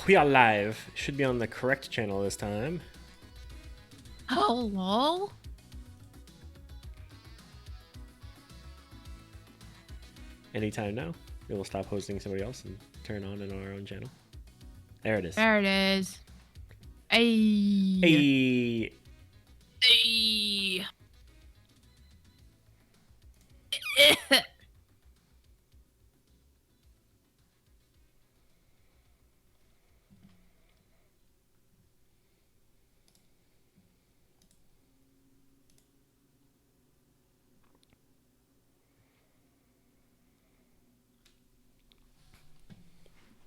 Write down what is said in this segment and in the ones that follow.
We are live. Should be on the correct channel this time. Hello? Anytime now. We will stop hosting somebody else and turn on in our own channel. There it is. There it is. Hey. Hey. Hey.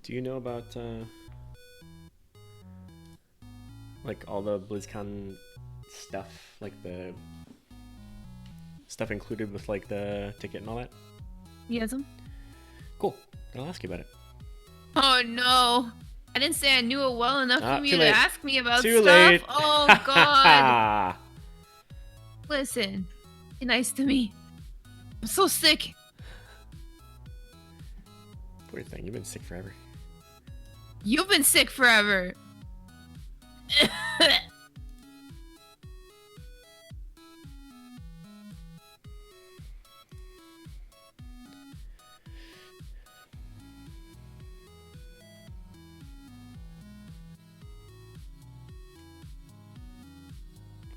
Do you know about like all the BlizzCon stuff, like the stuff included with like the ticket and all that? Yes. Cool. I'll ask you about it. Oh no. I didn't say I knew it well enough for you to ask me about Too stuff. late. Oh god. Listen. Be nice to me. I'm so sick. Poor thing, you've been sick forever. You've been sick forever.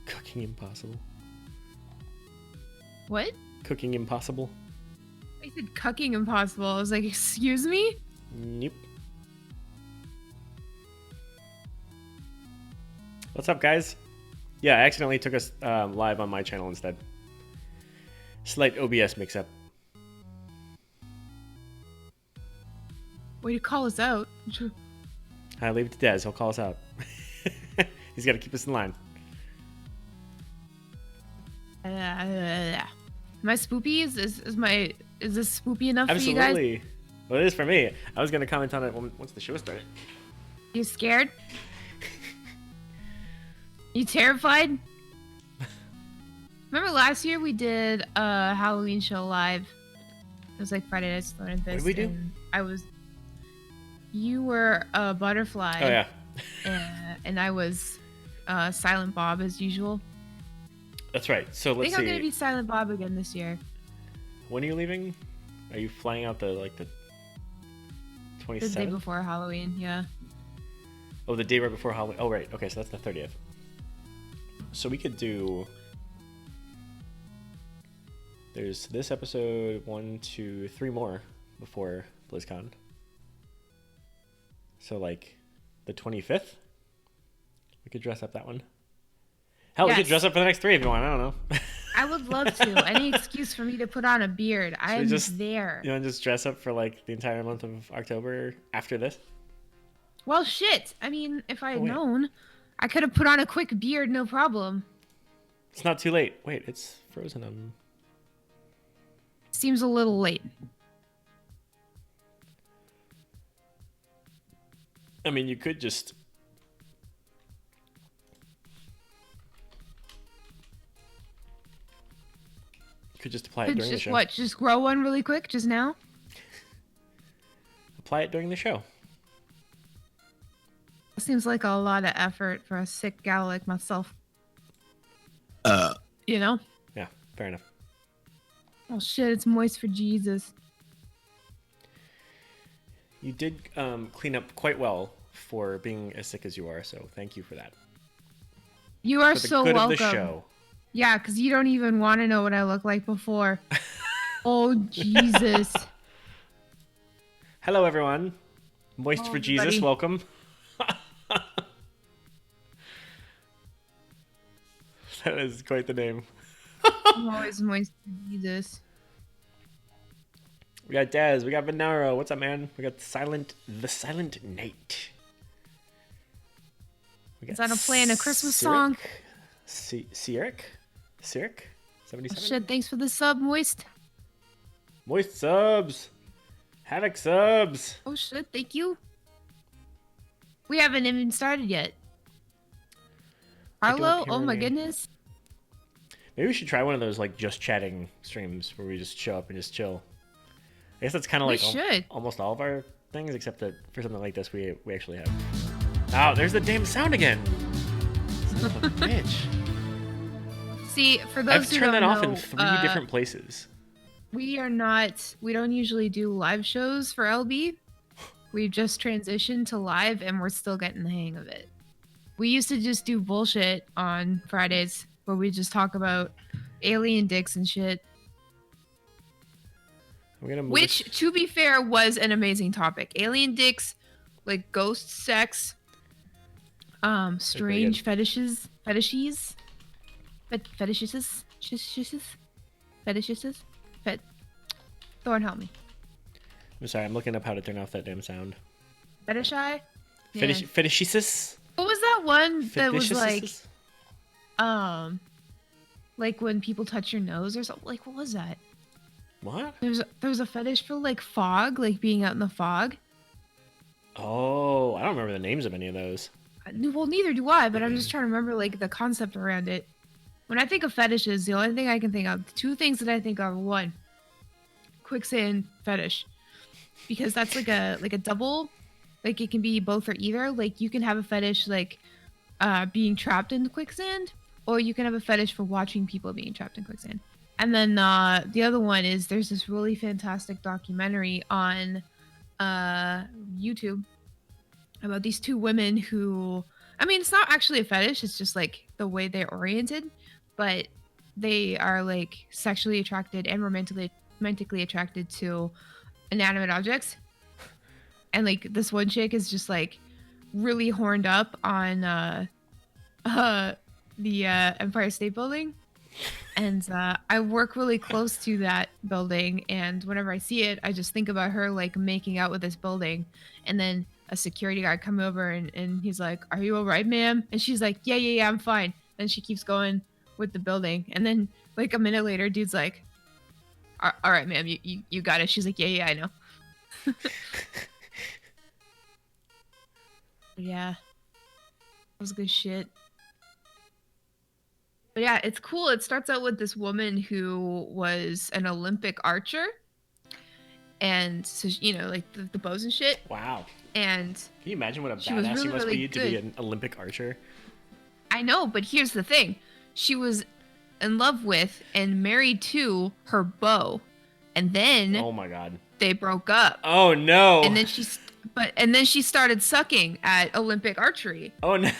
Cooking impossible. What? Cooking impossible. I said cucking impossible. I was like, excuse me? Nope. What's up, guys? Yeah, I accidentally took us live on my channel instead. Slight OBS mix-up. Way to call us out. I leave it to Dez. He'll call us out. He's got to keep us in line. Am I spoopy? Is this spoopy enough for you guys? Absolutely. Well, it is for me. I was going to comment on it once the show started. You scared? You terrified? Remember last year we did a Halloween show live? It was like Friday Night Stoner and What did we do? You were a butterfly. Oh, yeah. And I was Silent Bob as usual. That's right. So let's see. I think I'm going to be Silent Bob again this year. When are you leaving? Are you flying out the 27th? The day before Halloween, yeah. Oh, the day right before Halloween. Oh, right. Okay, so that's the 30th. So we could do... There's this episode, 1, 2, 3 more before BlizzCon. So, like, the 25th? We could dress up that one. Hell, yes. We could dress up for the next 3 if you want. I don't know. I would love to. Any excuse for me to put on a beard. I'm there. You want to just dress up for, like, the entire month of October after this? Well, shit. I mean, if I had known, I could have put on a quick beard, no problem. It's not too late. Wait, it's frozen. Seems a little late. I mean, you could just... You could just apply it during the show. What? Just grow one really quick, just now? Apply it during the show. Seems like a lot of effort for a sick gal like myself. You know? Yeah, fair enough. Oh shit, it's moist for Jesus. You did clean up quite well for being as sick as you are, so thank you for that. You are so welcome. For the good of the show. Yeah, because you don't even want to know what I look like before. Oh, Jesus. Hello, everyone. Moist for Jesus, buddy. Welcome. That is quite the name. I'm always moist for Jesus. We got Daz, we got Venaro. What's up, man? We got the Silent Night. Is that a play in a Christmas song? Sirik? 77? Oh, shit, thanks for the sub, Moist. Moist subs. Havoc subs. Oh, shit, thank you. We haven't even started yet. Arlo? Oh, my goodness. Maybe we should try one of those, like, just chatting streams where we just show up and just chill. I guess that's kind of like almost all of our things, except that for something like this, we actually have. Oh, there's the damn sound again. Son of a bitch. See, for those I've who turned don't that off know, in 3 different places. we don't usually do live shows for LB. We've just transitioned to live and we're still getting the hang of it. We used to just do bullshit on Fridays where we just talk about alien dicks and shit. I'm gonna move Which, this- to be fair, was an amazing topic. Alien dicks, like ghost sex, strange fetishes, fetishes. Thorn, help me. I'm sorry, I'm looking up how to turn off that damn sound. Fetishy? Fetishisis? What was that one that was Fetishisis? like when people touch your nose or something? Like, what was that? What? There's a fetish for like fog, like being out in the fog. Oh, I don't remember the names of any of those. Well, neither do I, but I'm just trying to remember like the concept around it. When I think of fetishes, the only thing I can think of, two things that I think of: one, quicksand fetish, because that's like a double, like it can be both or either. Like you can have a fetish like being trapped in quicksand, or you can have a fetish for watching people being trapped in quicksand. And then the other one is there's this really fantastic documentary on YouTube about these two women who, I mean, it's not actually a fetish, it's just like the way they're oriented, but they are like sexually attracted and romantically attracted to inanimate objects. And like this one chick is just like really horned up on the Empire State Building. And I work really close to that building, and whenever I see it, I just think about her like making out with this building. And then a security guard come over and he's like, "Are you all right, ma'am?" And she's like, yeah, I'm fine. Then she keeps going with the building, and then like a minute later, dude's like, all right, ma'am, you got it. She's like, yeah, I know. Yeah, that was good shit. But yeah, it's cool. It starts out with this woman who was an Olympic archer. And so, you know, like the bows and shit. Wow. And can you imagine what a she was badass really, you must really be to good. be an Olympic archer? I know, but here's the thing. She was in love with and married to her beau. And then Oh my god. they broke up. Oh no. And then she started sucking at Olympic archery. Oh no.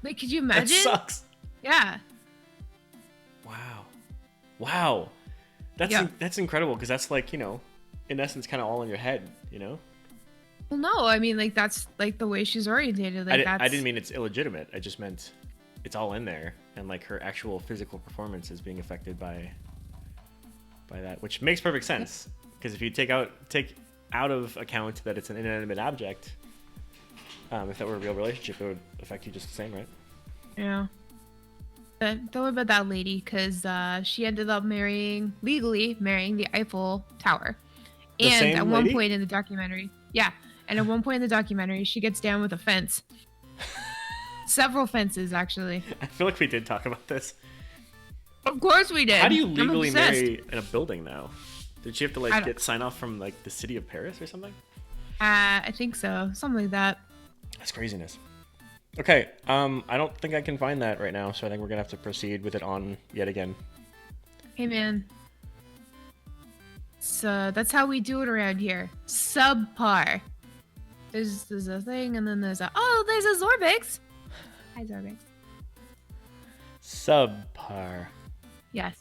Like, could you imagine? That sucks. Yeah. Wow. Yeah. That's incredible, because that's like, you know, in essence kind of all in your head, you know? Well, no, I mean, like, that's like the way she's orientated. Like, I didn't mean it's illegitimate. I just meant it's all in there, and like her actual physical performance is being affected by that, which makes perfect sense. Because if you take out of account that it's an inanimate object, if that were a real relationship, it would affect you just the same, right? Yeah. But don't worry about that lady, because she ended up legally marrying the Eiffel Tower. The And same at one lady? point in the documentary, and at one point in the documentary, she gets down with a fence. Several fences, actually. I feel like we did talk about this. Of course we did. How do you I'm legally obsessed. marry in a building now? Did she have to I like don't- get sign off from like the city of Paris or something? I think so. Something like that. That's craziness. Okay, I don't think I can find that right now, so I think we're gonna have to proceed with it on yet again. Hey, man. So that's how we do it around here. Subpar. There's a thing, and then there's a Zorbix. Hi, Zorbix. Subpar. Yes.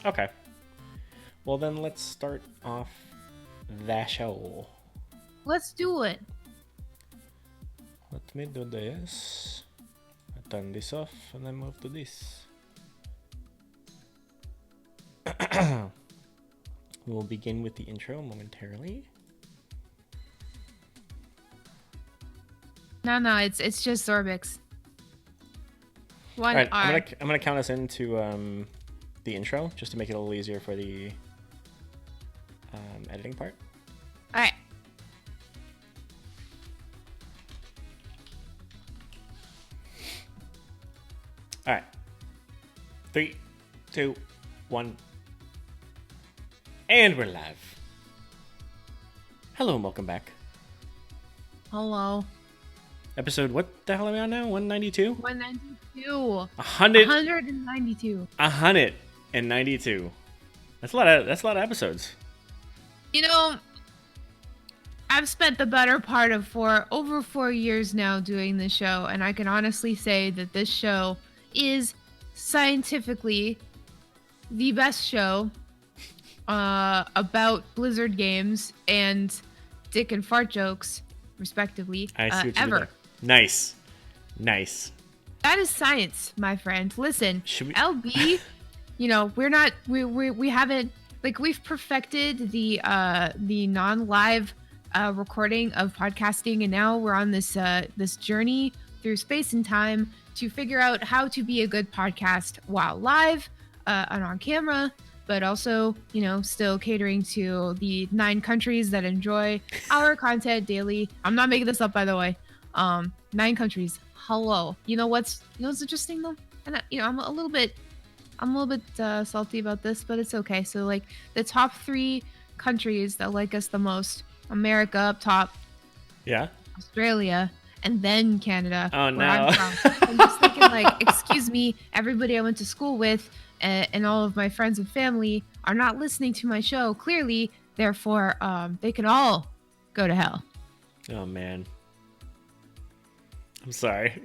Okay. Well then, let's start off the show. Let's do it. Let me do this. I turn this off and then move to this. We'll begin with the intro momentarily. No, it's just Zorbix. One All right, R. I'm gonna count us into the intro just to make it a little easier for the editing part. All right. All right. 3, 2, 1. And we're live. Hello and welcome back. Hello. Episode, what the hell are we on now? 192? 192. 100. 192. 192. That's a lot of episodes. You know, I've spent the better part of over 4 years now doing this show, and I can honestly say that this show is scientifically the best show about Blizzard games and dick and fart jokes, respectively, I see what you did ever. there. Nice. That is science, my friend. Listen, Should we- LB, you know, we haven't, like, we've perfected the non-live recording of podcasting, and now we're on this journey through space and time to figure out how to be a good podcast while live and on camera, but also, you know, still catering to the 9 countries that enjoy our content daily. I'm not making this up, by the way. 9 countries. Hello. You know what's interesting though? And I'm a little bit salty about this, but it's okay. So, like, the top 3 countries that like us the most: America up top, Yeah. Australia, and then Canada. Oh, where no. I'm from. I'm just thinking, like, excuse me, everybody I went to school with and all of my friends and family are not listening to my show, clearly. Therefore, they can all go to hell. Oh, man. I'm sorry.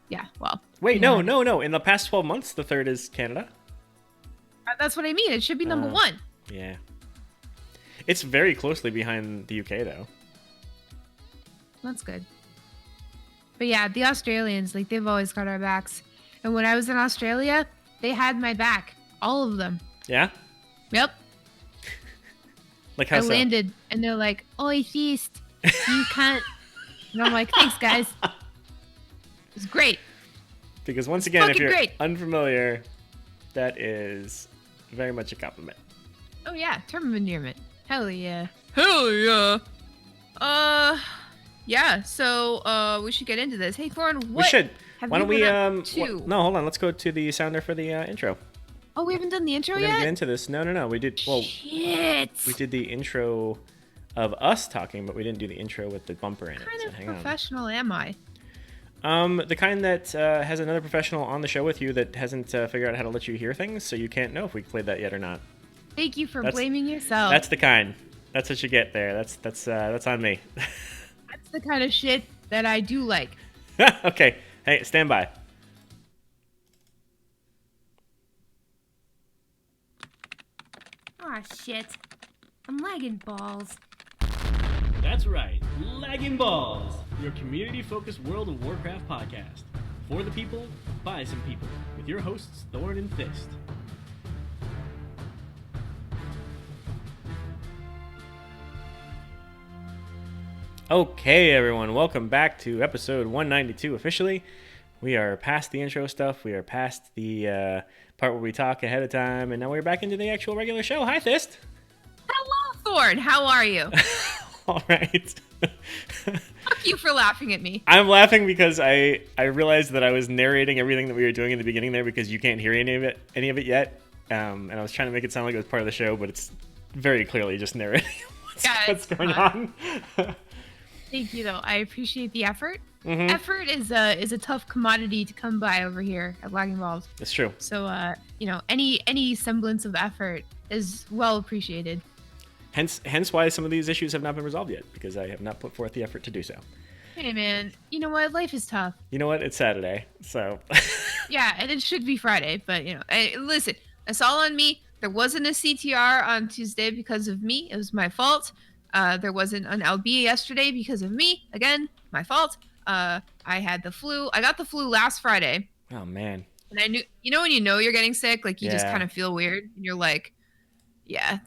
Yeah, well. Wait, yeah. no. In the past 12 months, the third is Canada. That's what I mean. It should be number 1. Yeah. It's very closely behind the UK, though. That's good. But yeah, the Australians, like, they've always got our backs. And when I was in Australia, they had my back. All of them. Yeah? Yep. Like how I so? landed, and they're like, "Oi, feast, you can't." And I'm like, "Thanks, guys." It's great. Because once again, if Fucking you're great. unfamiliar, that is very much a compliment. Oh yeah, term of endearment. Hell yeah. Hell yeah. Yeah. So, we should get into this. Hey, Thorn, what? We should. have Why you don't we? been up to? No, hold on. Let's go to the sounder for the intro. Oh, we haven't done the intro We're gonna yet. get into this. No. We did. Well, Shit. we did the intro of us talking, but we didn't do the intro with the bumper in it. What kind So of hang on. professional am I? The kind that has another professional on the show with you that hasn't figured out how to let you hear things, so you can't know if we played that yet or not. Thank you for That's- blaming yourself. That's the kind. That's what you get there. That's on me. That's the kind of shit that I do like. Okay. Hey, stand by. Aw, shit. I'm lagging balls. That's right, Lagging Balls, your community-focused World of Warcraft podcast. For the people, by some people, with your hosts, Thorn and Fist. Okay, everyone, welcome back to episode 192 officially. We are past the intro stuff, we are past the part where we talk ahead of time, and now we're back into the actual regular show. Hi, Fist! Hello, Thorn. How are you? All right. Fuck you for laughing at me. I'm laughing because I realized that I was narrating everything that we were doing in the beginning there because you can't hear any of it yet, and I was trying to make it sound like it was part of the show, but it's very clearly just narrating what's going on. Thank you, though. I appreciate the effort. Mhm. Effort is a tough commodity to come by over here at Lagging Balls. It's true. So, any semblance of effort is well appreciated. Hence why some of these issues have not been resolved yet, because I have not put forth the effort to do so. Hey, man. You know what? Life is tough. You know what? It's Saturday, so... Yeah, and it should be Friday, but, listen, it's all on me. There wasn't a CTR on Tuesday because of me. It was my fault. There wasn't an LB yesterday because of me. Again, my fault. I had the flu. I got the flu last Friday. Oh, man. And I knew, when you know you're getting sick, like, you just Yeah. kind of feel weird. And you're like, yeah,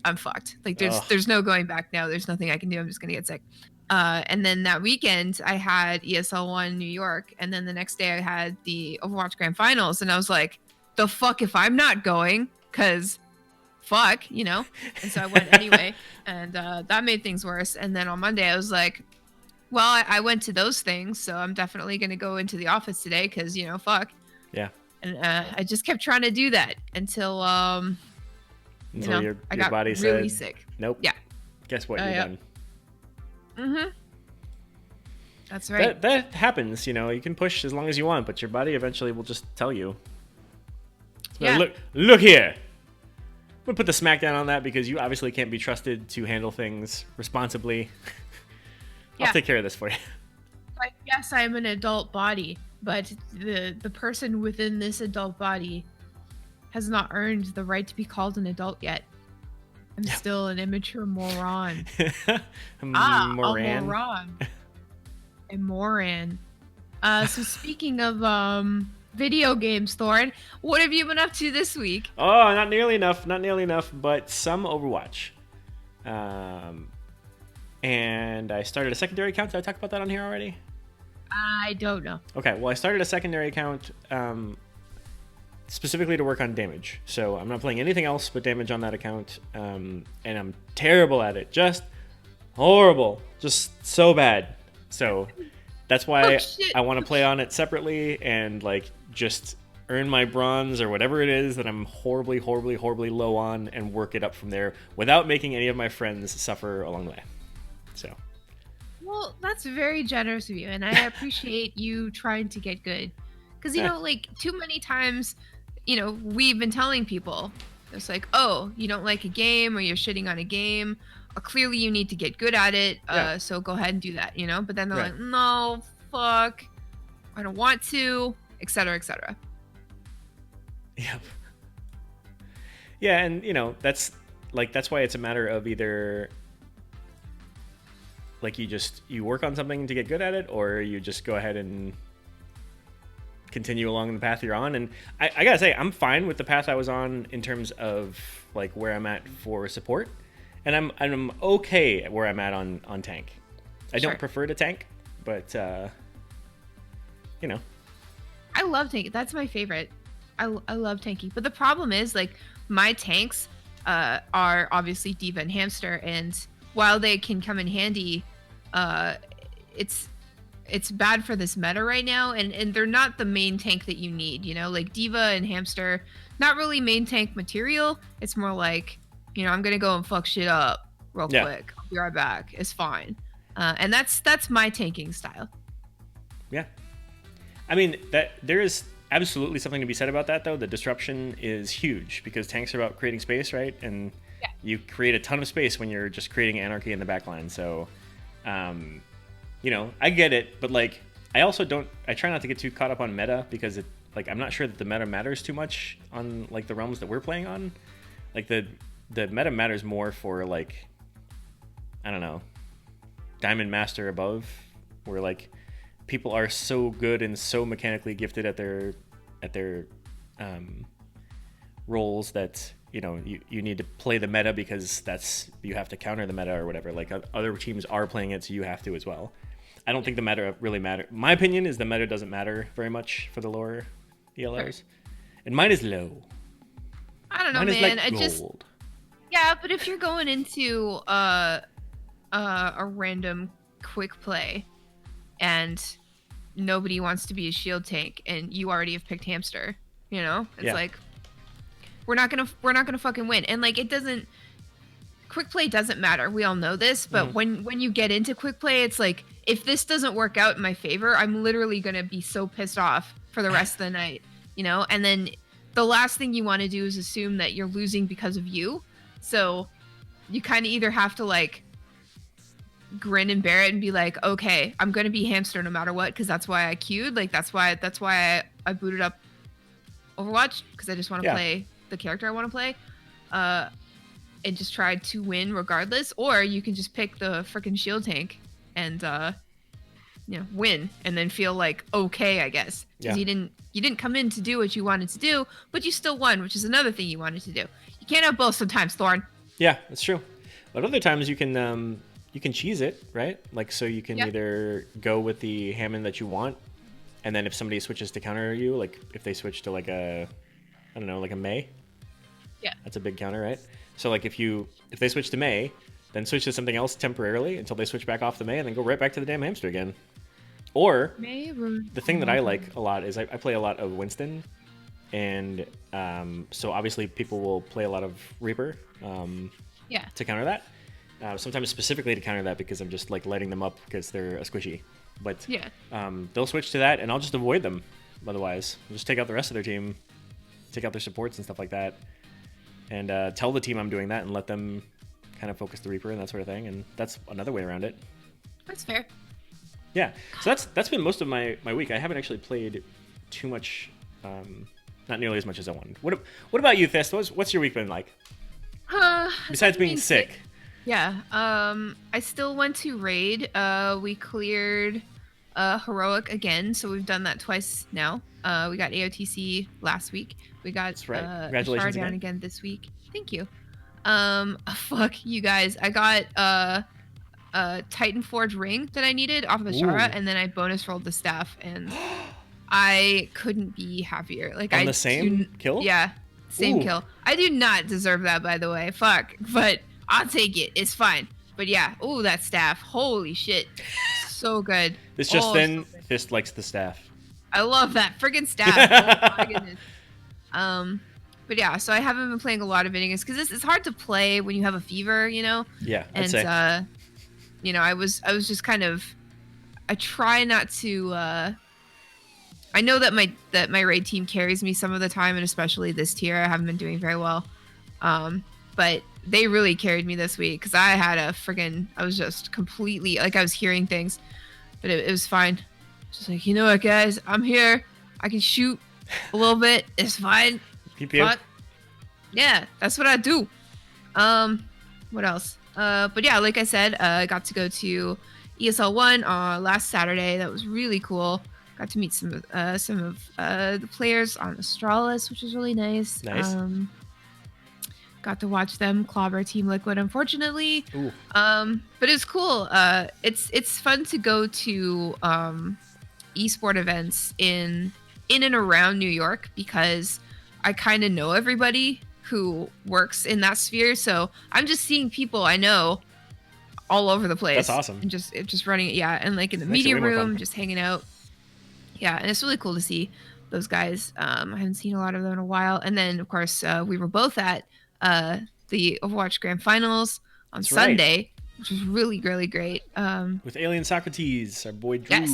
I'm fucked. Like, Ugh. there's no going back now. There's nothing I can do. I'm just going to get sick. And then that weekend, I had ESL 1 New York. And then the next day, I had the Overwatch Grand Finals. And I was like, the fuck if I'm not going? Because fuck, And so I went anyway. And that made things worse. And then on Monday, I was like, well, I went to those things. So I'm definitely going to go into the office today because, fuck. Yeah. And I just kept trying to do that until Until your I got body really said, sick. nope. Yeah. Guess what? You're Yeah. done. Mm-hmm. That's right. That happens. You can push as long as you want, but your body eventually will just tell you. Yeah. Look here. I'm gonna put the smackdown on that because you obviously can't be trusted to handle things responsibly. I'll take care of this for you. Like, yes, I am an adult body, but the person within this adult body has not earned the right to be called an adult yet. I'm still an immature moron. Moran. A moron. A moron. So speaking of video games, Thorn, what have you been up to this week? Oh, not nearly enough, but some Overwatch. And I started a secondary account. Did I talk about that on here already? I don't know. Okay, well, I started a secondary account specifically to work on damage. So I'm not playing anything else but damage on that account. And I'm terrible at it. Just horrible. Just so bad. So that's why I want to play on it separately and just earn my bronze or whatever it is that I'm horribly low on and work it up from there without making any of my friends suffer along the way. So, well, that's very generous of you, and I appreciate you trying to get good. Because, too many times, we've been telling people, it's like, oh, you don't like a game or you're shitting on a game. Clearly you need to get good at it, so go ahead and do that, But then they're like, no, fuck, I don't want to, etc., etc. Yep. Yeah, and, that's why it's a matter of either... you work on something to get good at it, or you just go ahead and continue along the path you're on. And I gotta say, I'm fine with the path I was on in terms of where I'm at for support, and I'm okay at where I'm at on tank. I don't prefer to tank, but I love tanking. That's my favorite. I love tanking, but the problem is my tanks are obviously D.Va and Hamster, and while they can come in handy, it's bad for this meta right now, and they're not the main tank that you need, D.Va and Hamster, not really main tank material. It's more I'm gonna go and fuck shit up real quick. I'll be right back. It's fine. And that's my tanking style. Yeah. I mean, that there is absolutely something to be said about that, though. The disruption is huge because tanks are about creating space, right? And you create a ton of space when you're just creating anarchy in the backline. So, I get it, but I try not to get too caught up on meta because I'm not sure that the meta matters too much on the realms that we're playing on. The meta matters more for I don't know, Diamond Master above, where people are so good and so mechanically gifted at their roles that you need to play the meta because you have to counter the meta or whatever. Other teams are playing it, so you have to as well. I don't think the meta really matters. My opinion is the meta doesn't matter very much for the lower ELRs, and mine is low. I don't know, mine man. Is gold. But if you're going into a random quick play and nobody wants to be a shield tank and you already have picked Hamster, it's we're not gonna fucking win. And it doesn't, quick play doesn't matter, we all know this, but when you get into quick play, it's if this doesn't work out in my favor, I'm literally gonna be so pissed off for the rest of the night, and then the last thing you want to do is assume that you're losing because of you. So you kind of either have to grin and bear it and be okay, I'm gonna be Hamster no matter what, because that's why I queued, that's why I booted up Overwatch, because I just want to play the character I want to play, and just try to win regardless. Or you can just pick the freaking shield tank and win, and then feel okay, I guess, because you didn't come in to do what you wanted to do, but you still won, which is another thing you wanted to do. You can't have both sometimes, Thorn. Yeah, that's true. But other times you can cheese it, right? So you can either go with the Hammond that you want, and then if somebody switches to counter you, if they switch to a Mei, that's a big counter, right? So if they switch to Mei, then switch to something else temporarily until they switch back off the Mei, and then go right back to the damn Hamster again. Or the thing that I like a lot is I play a lot of Winston, and so obviously people will play a lot of Reaper Yeah. to counter that. Sometimes specifically to counter that because I'm just like lighting them up because they're a squishy. But Yeah. they'll switch to that, and I'll just avoid them. Otherwise, I'll just take out the rest of their team, take out their supports and stuff like that, and tell the team I'm doing that, and let them kind of focus the Reaper and that sort of thing. And that's another way around it. That's fair. Yeah, so that's been most of my week. I haven't actually played too much, not nearly as much as I wanted. What about you, Thist? What's your week been like? Besides being sick. Yeah. I still went to raid. We cleared heroic again, so we've done that twice now. We got AOTC last week. We got That's right. Congratulations down again. this week. Thank you. Fuck you guys. I got a Titan Forge ring that I needed off of Ashara, and then I bonus rolled the staff, and I couldn't be happier. Like On the same kill? Yeah, same Ooh. kill. I do not deserve that, by the way. Fuck, but I'll take it. It's fine. But yeah, ooh, that staff. Holy shit, so good. It's just Oh, then so good. Thist likes the staff. I love that friggin' staff. Oh my goodness. But yeah, so I haven't been playing a lot of Vinigus because it's hard to play when you have a fever, you know. Yeah, I'd And say. you know, I was just kind of, I try not to. I know that my raid team carries me some of the time, and especially this tier, I haven't been doing very well. But they really carried me this week because I was just completely like I was hearing things, but it was fine. Just like, you know what, guys, I'm here. I can shoot a little bit. It's fine. Pew pew. But yeah, that's what I do. What else? But yeah, like I said, I got to go to ESL 1 last Saturday. That was really cool. Got to meet some of the players on Astralis, which was really nice. Nice. Got to watch them clobber Team Liquid, unfortunately. Ooh. But it was cool. It's fun to go to esport events in and around New York because I kind of know everybody who works in that sphere. So I'm just seeing people I know all over the place. That's awesome. And just running it. Yeah. And like in the Makes it media way more room, fun. just hanging out. Yeah. And it's really cool to see those guys. I haven't seen a lot of them in a while. And then of course we were both at the Overwatch Grand Finals on That's right. Sunday, which was really, really great. With Alien Socrates, our boy Drew.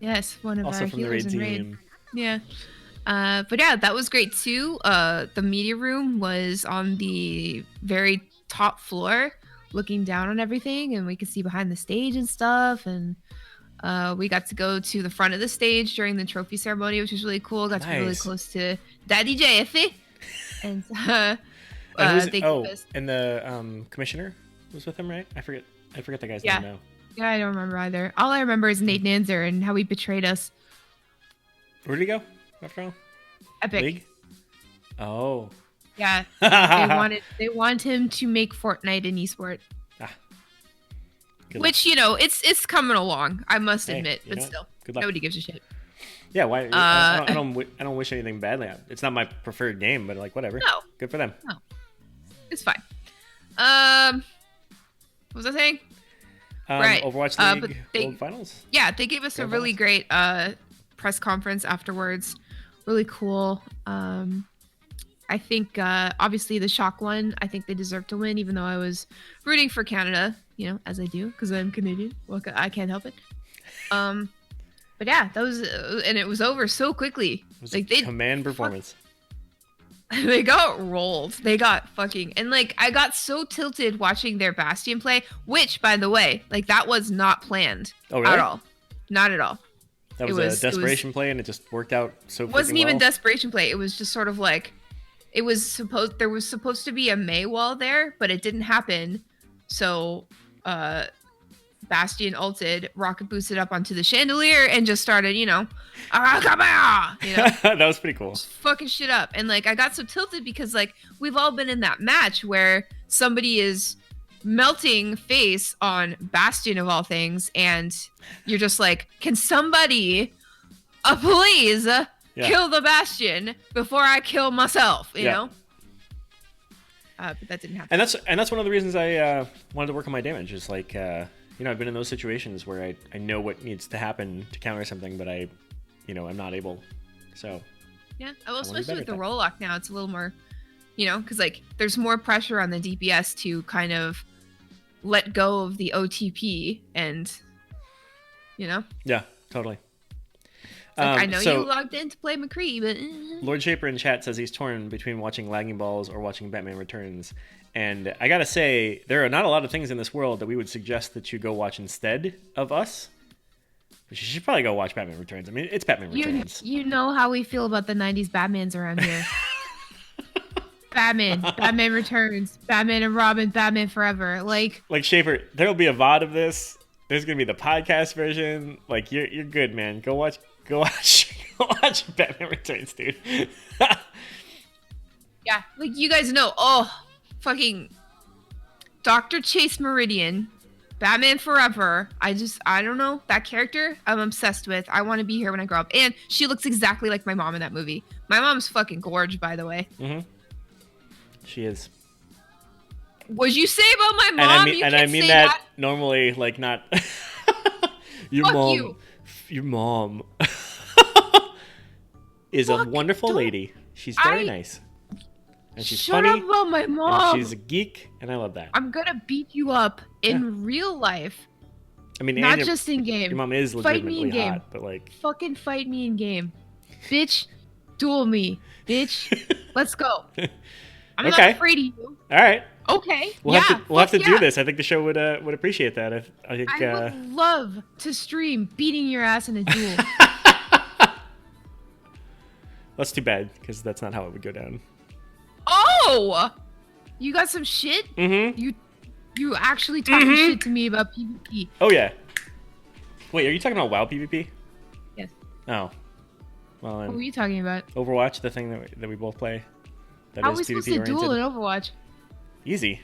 Yes, one of Also our from the healers raid in raid. team. Yeah. But yeah, that was great too. The media room was on the very top floor, looking down on everything, and we could see behind the stage and stuff. And we got to go to the front of the stage during the trophy ceremony, which was really cool. Got to be really Nice. close to Daddy JFE. And And they who's, gave us. and the commissioner was with him, right? I forget the guy's Yeah. name now. Yeah, I don't remember either. All I remember is Nate Nanzer and how he betrayed us. Where did he go after all? Epic. League? Oh. Yeah. They want him to make Fortnite an esport. Good luck. Which, you know, it's coming along, I must Hey, admit, you but know, still, good luck. nobody gives a shit. Yeah, why? I don't wish anything badly. It's not my preferred game, but like whatever. No. Good for them. It's fine. What was I saying? Right. Overwatch but League they- World Finals. Yeah, they gave us a Grand really finals. great press conference afterwards. Really cool. I think obviously the Shock one, I think they deserve to win, even though I was rooting for Canada, you know, as I do, because I'm Canadian. Well, I can't help it. But yeah, that was, and it was over so quickly. It was Like a command performance. they got rolled. They got fucking, and like I got so tilted watching their Bastion play, which by the way, like that was not planned Oh really? at all, not at all. That It was, was- a it was- desperation play, and it just worked out so. It wasn't freaking even well. desperation play. It was just sort of like, there was supposed to be a May wall there, but it didn't happen. So, Bastion ulted, rocket boosted up onto the chandelier, and just started, you know, That was pretty cool. just fucking shit up. And like I got so tilted because like we've all been in that match where somebody is melting face on Bastion of all things, and you're just like, can somebody please Yeah. kill the Bastion before I kill myself, you Yeah. know? But that didn't happen. And that's one of the reasons I wanted to work on my damage. Is like you know, I've been in those situations where I know what needs to happen to counter something, but I'm not able. So Yeah. I Well, wanna be especially better with the at that. roll-lock now, it's a little more, because like there's more pressure on the DPS to kind of let go of the OTP and, Yeah, totally. it's like I know so you logged in to play McCree, but Lord Shaper in chat says he's torn between watching Lagging Balls or watching Batman Returns. And I gotta say, there are not a lot of things in this world that we would suggest that you go watch instead of us. But you should probably go watch Batman Returns. I mean, it's Batman Returns. you know how we feel about the 90s Batmans around here. Batman Returns, Batman and Robin, Batman Forever. Like Shaper, there'll be a VOD of this. There's gonna be the podcast version. Like you're good, man. Go watch go watch Batman Returns, dude. yeah, like you guys know. Oh, fucking Dr. Chase Meridian, Batman Forever. I don't know. That character I'm obsessed with. I want to be here when I grow up. And she looks exactly like my mom in that movie. My mom's fucking gorge, by the way. Mm-hmm. She is. What'd you say about my mom? And I mean that normally, like not your Fuck mom. you. Your mom is a Fuck, wonderful don't- lady. She's very nice. And she's Shut funny. up about my And mom. she's a geek, and I love that. I'm gonna beat you up in real life, I mean, not and just in game. your mom is Fight me in legitimately game. hot, but like, Fucking fight me in game, bitch. Duel me, bitch. Let's go. I'm Okay. not afraid of you. all right, Okay. we'll have to do yeah. this. I think the show would appreciate that. I think. I would love to stream beating your ass in a duel. That's too bad because that's not how it would go down. Oh, you got some shit. Mm-hmm. You actually talking shit to me about PvP. Oh yeah. Wait, are you talking about WoW PvP? Yes. Oh. Well, What were then you talking about? Overwatch, the thing that we both play. That How are is we supposed PvP to duel in oriented. Overwatch? Easy.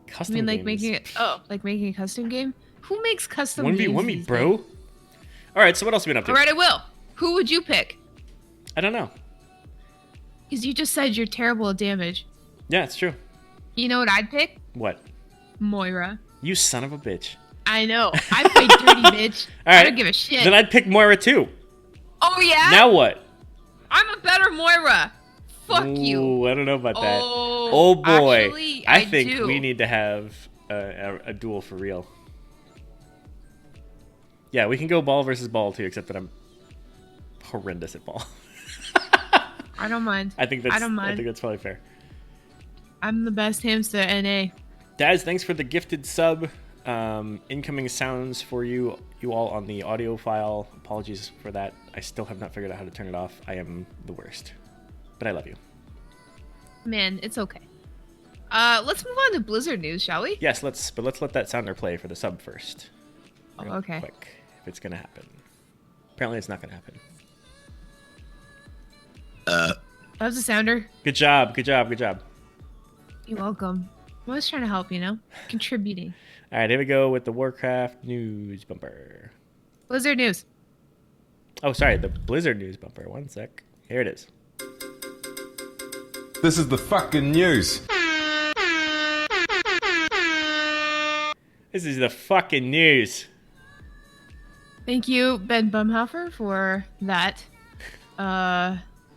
I Custom mean, like games. making a custom game. Who makes custom 1v1 games? me, these bro. days? All right, so what else have you been up to? All right, I will. Who would you pick? I don't know. Because you just said you're terrible at damage. Yeah, it's true. You know what I'd pick? What? Moira. You son of a bitch. I know. I play dirty, bitch. All I right. don't give a shit. Then I'd pick Moira too. Oh yeah. Now what? I'm a better Moira. Fuck you. Ooh, I don't know about that. Oh, Oh boy. actually, I think do. we need to have a duel for real. Yeah, we can go ball versus ball too, except that I'm horrendous at ball. I don't mind. I think that's don't mind. I think that's probably fair. I'm the best hamster, NA. Daz, thanks for the gifted sub. Incoming sounds for you all on the audio file. Apologies for that. I still have not figured out how to turn it off. I am the worst. But I love you. Man, it's okay. Let's move on to Blizzard news, shall we? Yes, let's let that sounder play for the sub first. Oh, Real okay. Quick, if it's gonna happen. Apparently, it's not gonna happen. That was a sounder. Good job. Good job. Good job. You're welcome. I'm always trying to help, contributing. All right, here we go with the Warcraft news bumper. Blizzard news. Oh, sorry, the Blizzard news bumper. One sec. Here it is. This is the fucking news. This is the fucking news. Thank you, Ben Bumhofer, for that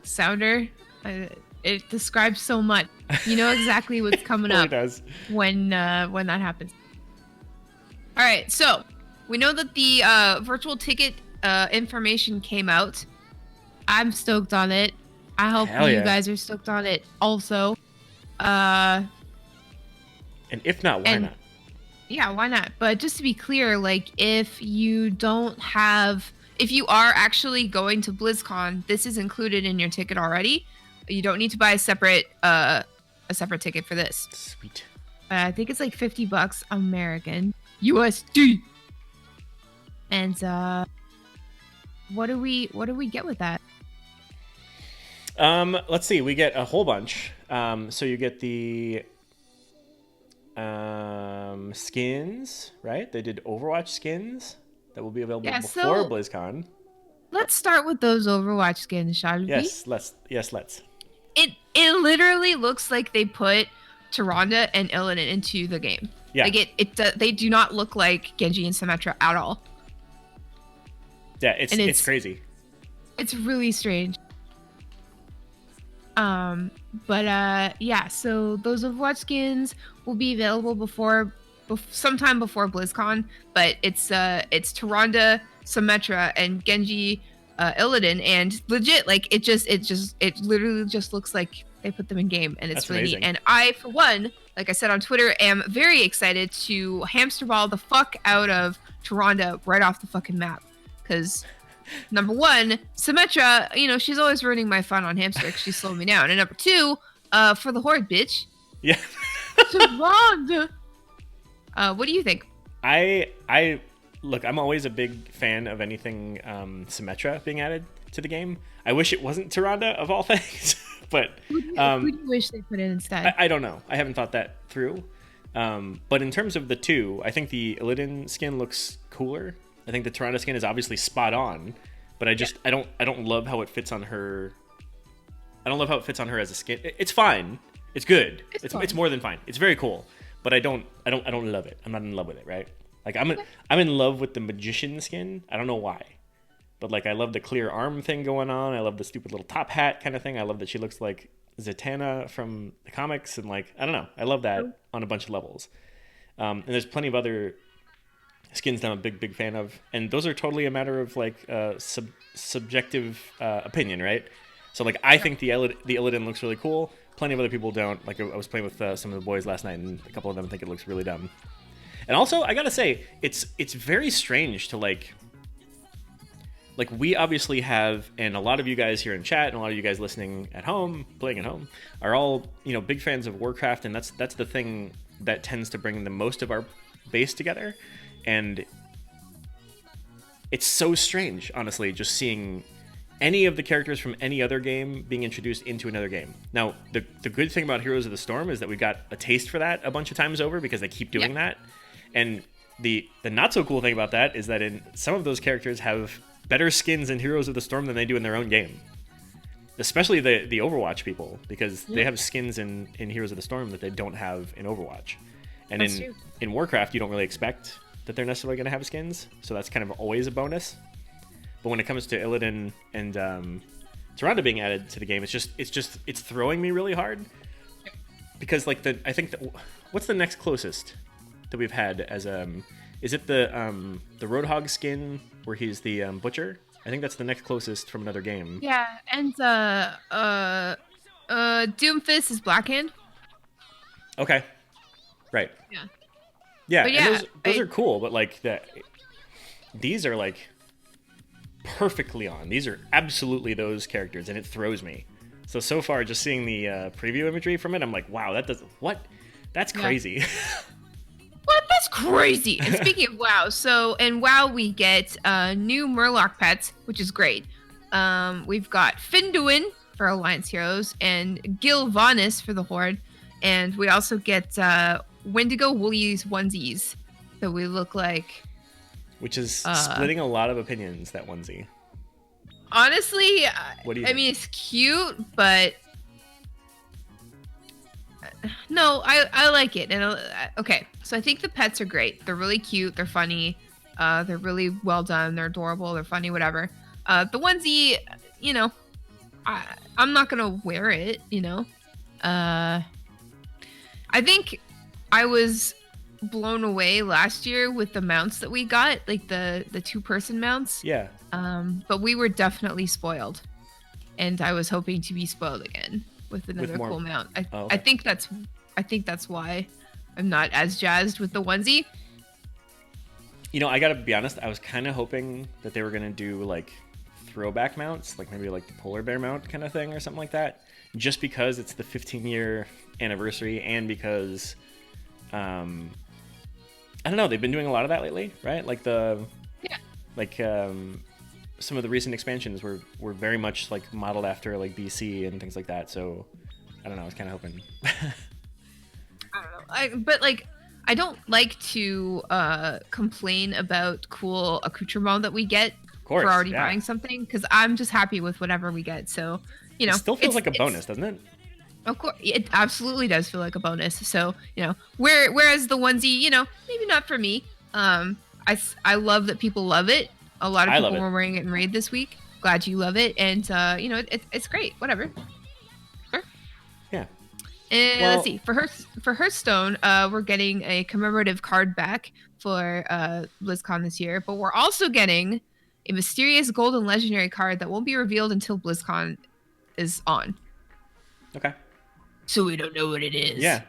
sounder. It describes so much. You know exactly what's coming It really up does. when that happens. All right, so we know that the virtual ticket information came out. I'm stoked on it. I hope Hell you yeah. guys are stoked on it also. And if not, why And- not? Yeah, why not? But just to be clear, like if you are actually going to BlizzCon, this is included in your ticket already. You don't need to buy a separate ticket for this. Sweet. I think it's like $50 American USD. And what do we get with that? Let's see. We get a whole bunch. So you get the skins, right? They did Overwatch skins that will be available Yeah, before so- BlizzCon. Let's start with those Overwatch skins, shall we? Yes, let's. It literally looks like they put Tyrande and Illidan into the game. Yeah. Like they do not look like Genji and Symmetra at all. Yeah, and it's crazy. It's really strange. But yeah, so those Overwatch skins will be available sometime before BlizzCon, but it's Tyrande, Symmetra, and Genji Illidan, and legit, like it literally just looks like they put them in game, and it's That's really amazing. neat. And I, for one, like I said on Twitter, am very excited to hamster ball the fuck out of Tyrande right off the fucking map, because number one, Symmetra, she's always ruining my fun on Hamster because she's slowing me down. And number two, for the Horde, bitch. Yeah. Tyrande. What do you think? I look, I'm always a big fan of anything Symmetra being added to the game. I wish it wasn't Tyrande of all things, but Who do you wish they put in instead? I don't know. I haven't thought that through. But in terms of the two, I think the Illidan skin looks cooler. I think the Tyrande skin is obviously spot on, but I don't love how it fits on her. I don't love how it fits on her as a skin. It's fine. It's good. It's more than fine. It's very cool, but I don't love it. I'm not in love with it, right? Like I'm in love with the magician skin. I don't know why. But like I love the clear arm thing going on. I love the stupid little top hat kind of thing. I love that she looks like Zatanna from the comics, and like I don't know. I love that on a bunch of levels. And there's plenty of other skins that I'm a big fan of, and those are totally a matter of like subjective opinion, right? So like I think the Illidan looks really cool. Plenty of other people don't. Like I was playing with some of the boys last night, and a couple of them think it looks really dumb. And also I gotta say it's very strange to like we obviously have, and a lot of you guys here in chat and a lot of you guys listening at home, playing at home, are all big fans of Warcraft, and that's the thing that tends to bring the most of our base together. And it's so strange, honestly, just seeing any of the characters from any other game being introduced into another game. Now, the good thing about Heroes of the Storm is that we got a taste for that a bunch of times over because they keep doing that. And the not so cool thing about that is that in some of those characters have better skins in Heroes of the Storm than they do in their own game. Especially the Overwatch people, because they have skins in Heroes of the Storm that they don't have in Overwatch. And in Warcraft, you don't really expect that they're necessarily going to have skins, so that's kind of always a bonus. But when it comes to Illidan and Tyrande being added to the game, it's throwing me really hard, because like I think what's the next closest that we've had as is it the Roadhog skin where he's the butcher? I think that's the next closest from another game. Yeah, and Doomfist is Blackhand. Okay, right. Yeah. Yeah, but yeah, and those are cool, but like these are like perfectly on. These are absolutely those characters, and it throws me. So far, just seeing the preview imagery from it, I'm like, wow, that's crazy. What? That's crazy. And speaking of WoW, so in WoW we get new Murloc pets, which is great. We've got Finduin for Alliance Heroes and Gilvanis for the Horde, and we also get Wendigo Woolie's onesies that we look like. Which is splitting a lot of opinions, that onesie. Honestly, what do you think? Mean, it's cute, but no, I like it. And okay, so I think the pets are great. They're really cute. They're funny. They're really well done. They're adorable. They're funny. Whatever. The onesie, I'm not gonna wear it. I think I was blown away last year with the mounts that we got, like the 2-person mounts. Yeah. But we were definitely spoiled, and I was hoping to be spoiled again with another cool mount. Okay. I think that's why I'm not as jazzed with the onesie. I gotta be honest, I was kind of hoping that they were gonna do like throwback mounts, like maybe like the polar bear mount kind of thing or something like that, just because it's the 15-year anniversary, and because I don't know, they've been doing a lot of that lately, right? Like some of the recent expansions were very much like modeled after like BC and things like that. So I don't know, I was kind of hoping. I don't know, I don't like to complain about cool accoutrement that we get for already buying something, because I'm just happy with whatever we get. So it still feels like a bonus, doesn't it? Of course, it absolutely does feel like a bonus. So, whereas the onesie, maybe not for me. I love that people love it. A lot of people were wearing it in Raid this week. glad you love it, and it's great. Whatever. Sure. Yeah. And Well- let's see. For Hearthstone, we're getting a commemorative card back for BlizzCon this year, but we're also getting a mysterious golden legendary card that won't be revealed until BlizzCon is on. Okay. So we don't know what it is. Yeah.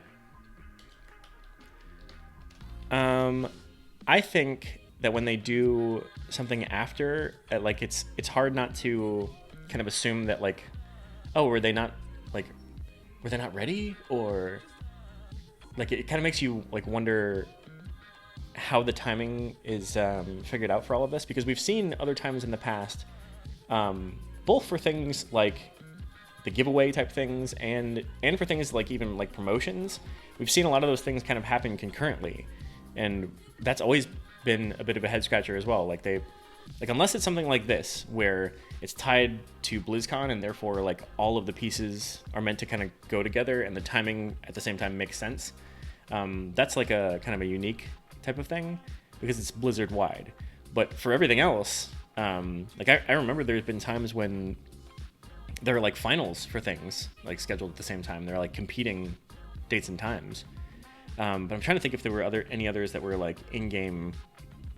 I think that when they do something after, like it's hard not to kind of assume that like, oh, were they not ready, or like it kind of makes you like wonder how the timing is figured out for all of this, because we've seen other times in the past, both for things like the giveaway type things and for things like even like promotions, we've seen a lot of those things kind of happen concurrently, and that's always been a bit of a head scratcher as well. Like unless it's something like this where it's tied to BlizzCon and therefore like all of the pieces are meant to kind of go together and the timing at the same time makes sense. That's like a kind of a unique type of thing because it's Blizzard wide. But for everything else, like I remember there's been times when there are like finals for things like scheduled at the same time. They're like competing dates and times. But I'm trying to think if there were any others that were like in-game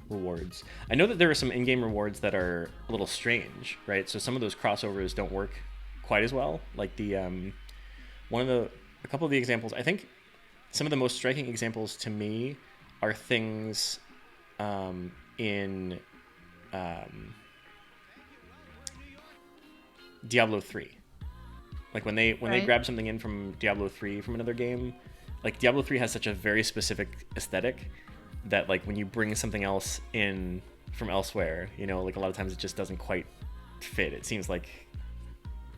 rewards. I know that there are some in-game rewards that are a little strange, right? So some of those crossovers don't work quite as well. Like the a couple of the examples, I think some of the most striking examples to me are things in Diablo 3. Like when they grab something in from Diablo 3 from another game, like Diablo 3 has such a very specific aesthetic that like when you bring something else in from elsewhere, you know, like a lot of times it just doesn't quite fit. It seems like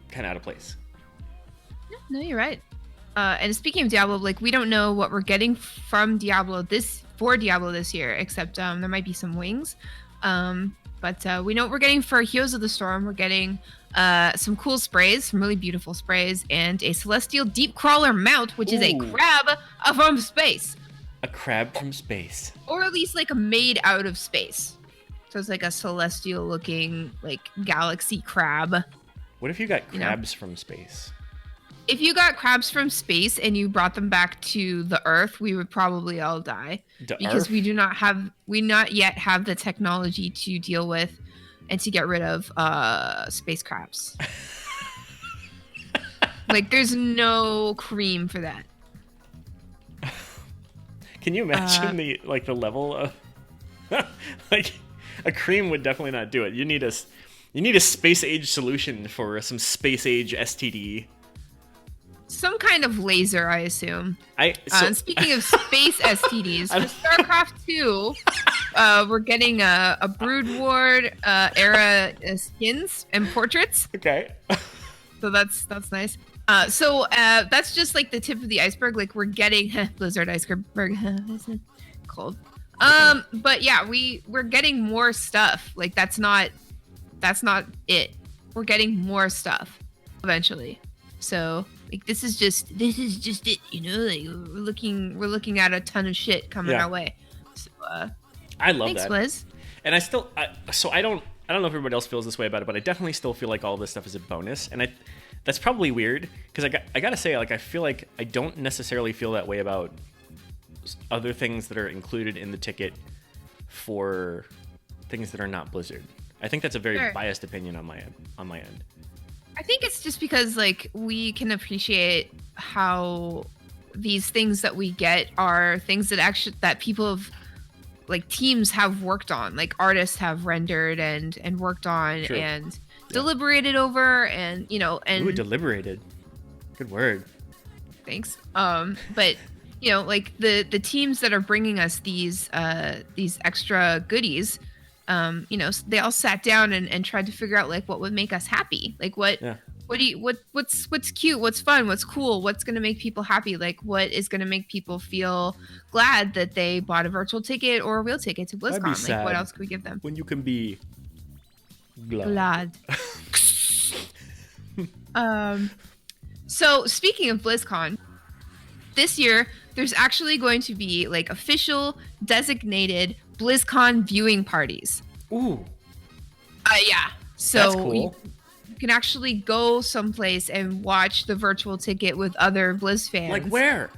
kind of out of place. No, you're right. And speaking of Diablo, like we don't know what we're getting from Diablo this year, except there might be some wings. But we know what we're getting for Heroes of the Storm. We're getting some cool sprays, some really beautiful sprays, and a Celestial Deep Crawler mount, which is a crab from space. A crab from space. Or at least like a made out of space. So it's like a celestial looking like galaxy crab. What if you got crabs from space? If you got crabs from space and you brought them back to the Earth, we would probably all die. Because we not yet have the technology to deal with and to get rid of space crabs. Like there's no cream for that. Can you imagine the level of like a cream would definitely not do it. You need a space age solution for some space age STD. Some kind of laser, I assume. And speaking of space STDs, for StarCraft 2, we're getting a Brood Ward era skins and portraits. Okay. So that's nice. So that's just like the tip of the iceberg. Like we're getting Blizzard iceberg. Cold. But yeah, we're getting more stuff. Like that's not it. We're getting more stuff eventually. So like this is just it. You know, like we're looking at a ton of shit coming our way. So I love thanks, that. Blizz. And I don't know if everybody else feels this way about it, but I definitely still feel like all this stuff is a bonus. And that's probably weird because I gotta say, like, I feel like I don't necessarily feel that way about other things that are included in the ticket for things that are not Blizzard. I think that's a very biased opinion on my end. I think it's just because like we can appreciate how these things that we get are things that people have, like teams have worked on, like artists have rendered and worked on and deliberated over, and and Ooh, deliberated. Good word. Thanks. But like the teams that are bringing us these extra goodies, they all sat down and tried to figure out like what would make us happy, like what's cute, what's fun, what's cool, what's going to make people happy, like what is going to make people feel glad that they bought a virtual ticket or a real ticket to BlizzCon. Like what else could we give them when you can be glad. So speaking of BlizzCon, this year there's actually going to be like official designated BlizzCon viewing parties. Ooh. Yeah. So That's cool. you can actually go someplace and watch the virtual ticket with other Blizz fans. Like where?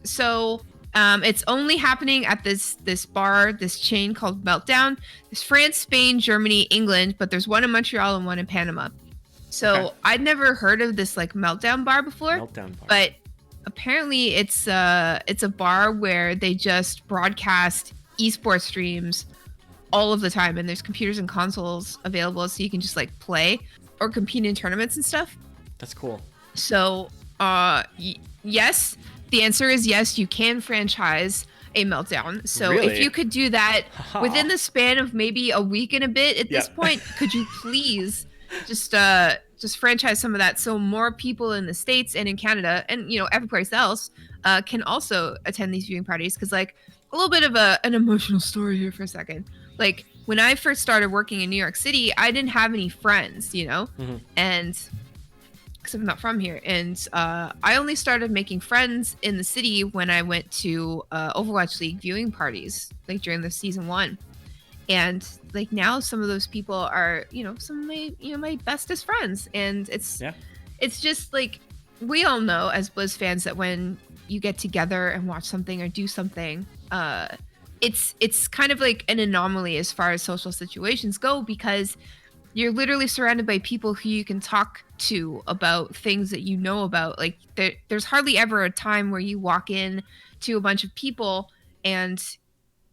So it's only happening at this bar, this chain called Meltdown. There's France, Spain, Germany, England, but there's one in Montreal and one in Panama. So Okay. I'd never heard of this like Meltdown bar before. Meltdown bar. But apparently it's a bar where they just broadcast esports streams all of the time, and there's computers and consoles available so you can just like play or compete in tournaments and stuff. That's cool. So yes, the answer is yes, you can franchise a Meltdown. So Really? if you could do that within the span of maybe a week and a bit at this Yep. point, could you please just franchise some of that so more people in the States and in Canada and every place else can also attend these viewing parties? Because like a little bit of an emotional story here for a second. Like when I first started working in New York City, I didn't have any friends, Mm-hmm. and because I'm not from here. And I only started making friends in the city when I went to Overwatch League viewing parties, like during the season 1. And like now some of those people are, some of my, my bestest friends. And it's just like, we all know as Blizz fans that when you get together and watch something or do something, it's kind of like an anomaly as far as social situations go, because you're literally surrounded by people who you can talk to about things that you know about. Like there's hardly ever a time where you walk in to a bunch of people and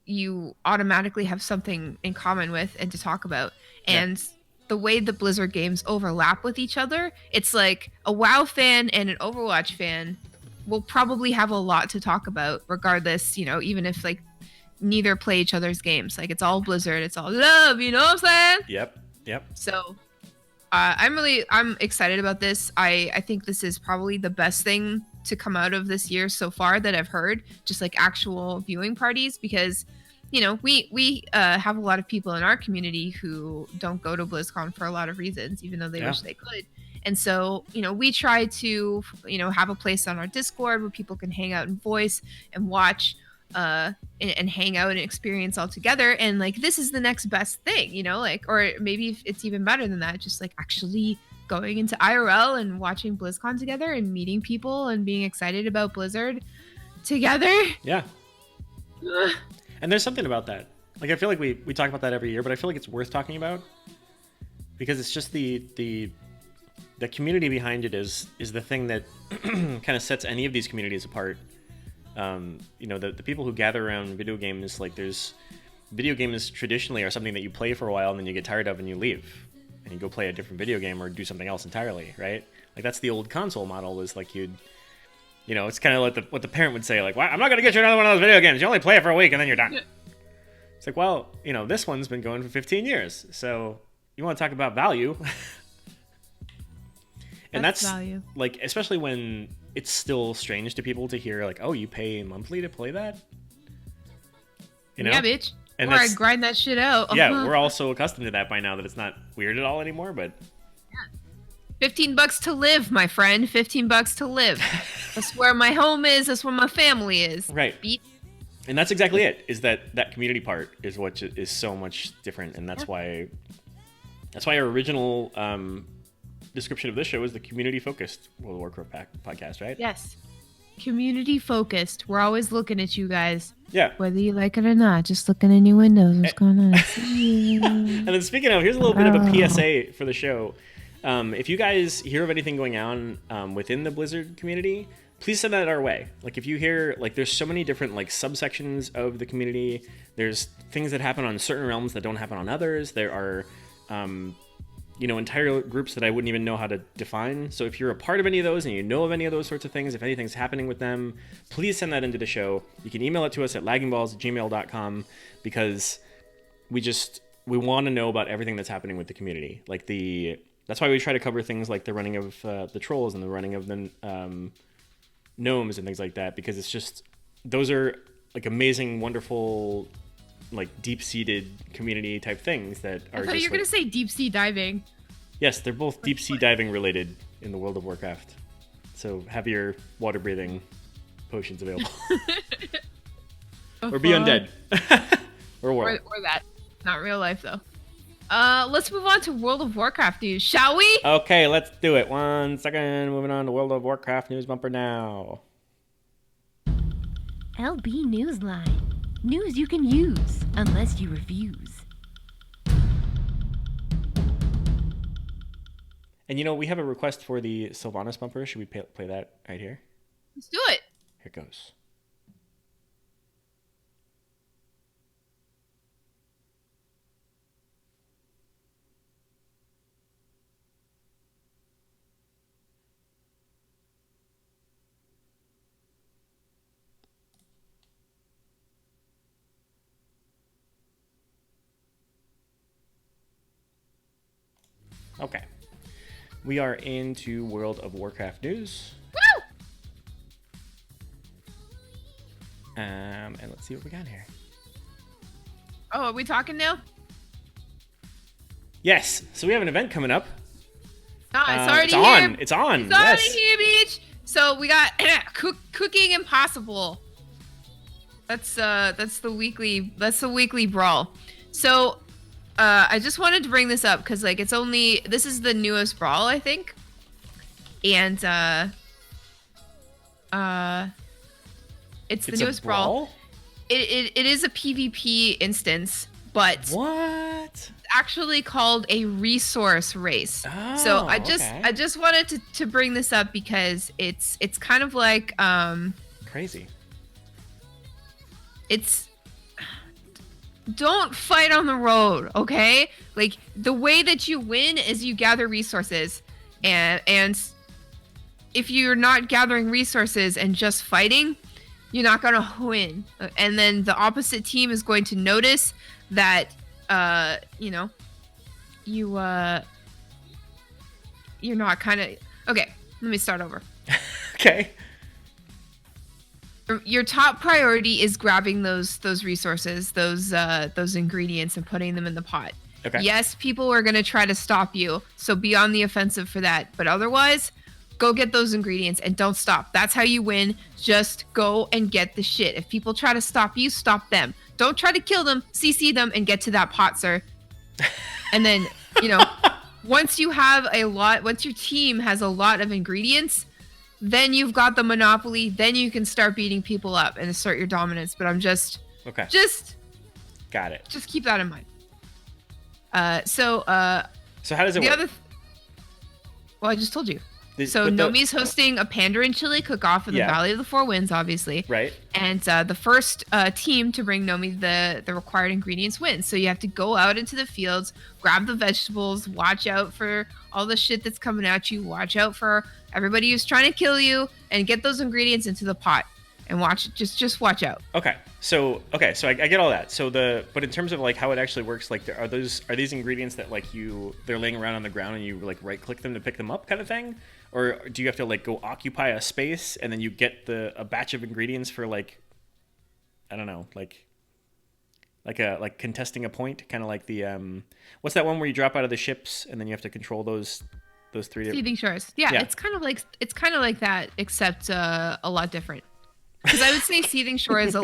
you automatically have something in common with and to talk about. And the way the Blizzard games overlap with each other, it's like a WoW fan and an Overwatch fan will probably have a lot to talk about regardless, even if like neither play each other's games. Like it's all Blizzard, it's all love, you know what I'm saying? Yep. So I'm excited about this. I think this is probably the best thing to come out of this year so far that I've heard, just like actual viewing parties, because we have a lot of people in our community who don't go to BlizzCon for a lot of reasons, even though they wish they could. And so, we try to, have a place on our Discord where people can hang out and voice and watch and hang out and experience all together. And like, this is the next best thing, like, or maybe it's even better than that, just like actually going into IRL and watching BlizzCon together and meeting people and being excited about Blizzard together. Yeah. And there's something about that. Like, I feel like we talk about that every year, but I feel like it's worth talking about because it's just the community behind it is the thing that kind of sets any of these communities apart. The people who gather around video games, like video games traditionally are something that you play for a while and then you get tired of and you leave and you go play a different video game or do something else entirely, right? Like that's the old console model, is like it's kind of like what the parent would say, like, well, I'm not going to get you another one of those video games. You only play it for a week and then you're done. It's like, well, this one's been going for 15 years. So you want to talk about value. And that's value. Like, especially when it's still strange to people to hear like, oh, you pay monthly to play that? Yeah, bitch. And or I grind that shit out. Yeah, we're all so accustomed to that by now that it's not weird at all anymore, but... $15 to live, my friend. $15 to live. That's where my home is. That's where my family is. Right. And that's exactly it. Is that community part is what is so much different, and that's why our original description of this show is the community-focused World of Warcraft podcast, right? Yes. Community-focused. We're always looking at you guys. Yeah. Whether you like it or not, just looking in your windows. What's going on? And then speaking of, here's a little bit of a PSA for the show. If you guys hear of anything going on within the Blizzard community, please send that our way. Like, if you hear, like, there's so many different, like, subsections of the community. There's things that happen on certain realms that don't happen on others. There are, entire groups that I wouldn't even know how to define. So if you're a part of any of those and you know of any of those sorts of things, if anything's happening with them, please send that into the show. You can email it to us at laggingballs@gmail.com, because we want to know about everything that's happening with the community. Like, that's why we try to cover things like the running of the trolls and the running of the gnomes and things like that, because it's just, those are like amazing, wonderful, like deep-seated community type things that are. I thought you were gonna say deep sea diving. Yes, they're both deep sea diving related in the World of Warcraft. So have your water breathing potions available, or be undead, or war, or that. Not real life though. Let's move on to World of Warcraft news, shall we? Okay, let's do it. 1 second. Moving on to World of Warcraft news bumper now. LB Newsline. News you can use, unless you refuse. And we have a request for the Sylvanas bumper. Should we play that right here? Let's do it. Here it goes. Okay. We are into World of Warcraft news. Woo! And let's see what we got here. Oh, are we talking now? Yes. So we have an event coming up. No, it's already it's here. on. It's on. It's already here, bitch. So we got Cooking Impossible. That's the weekly brawl. So I just wanted to bring this up because this is the newest brawl, I think. And it's the newest brawl. It is a PvP instance, but what? It's actually called a resource race. Oh, so I okay. just wanted to bring this up because it's kind of like Crazy. It's don't fight on the road, okay? Like the way that you win is you gather resources, and if you're not gathering resources and just fighting, you're not gonna win. And then the opposite team is going to notice that you're not kind of okay. Let me start over. Okay. Your top priority is grabbing those resources, those ingredients, and putting them in the pot. Okay. Yes, people are going to try to stop you, so be on the offensive for that. But otherwise, go get those ingredients and don't stop. That's how you win. Just go and get the shit. If people try to stop you, stop them. Don't try to kill them, CC them, and get to that pot, sir. And then, once your team has a lot of ingredients, then you've got the monopoly. Then you can start beating people up and assert your dominance. But Okay. Got it. Just keep that in mind. So how does it work? Well, I just told you. Nomi's hosting a Pandarin chili cook-off in the Valley of the Four Winds, obviously. Right. And the first team to bring Nomi the required ingredients wins. So you have to go out into the fields, grab the vegetables, watch out for all the shit that's coming at you, watch out for everybody who's trying to kill you, and get those ingredients into the pot. And just watch out. Okay. So I get all that. But in terms of like how it actually works, like are these ingredients that like they're laying around on the ground and you like right click them to pick them up kind of thing? Or do you have to like go occupy a space and then you get a batch of ingredients for like, I don't know, like contesting a point, kind of like the what's that one where you drop out of the ships and then you have to control those three Seething Shores. Yeah, it's kind of like that, except a lot different. Because I would say Seething Shore is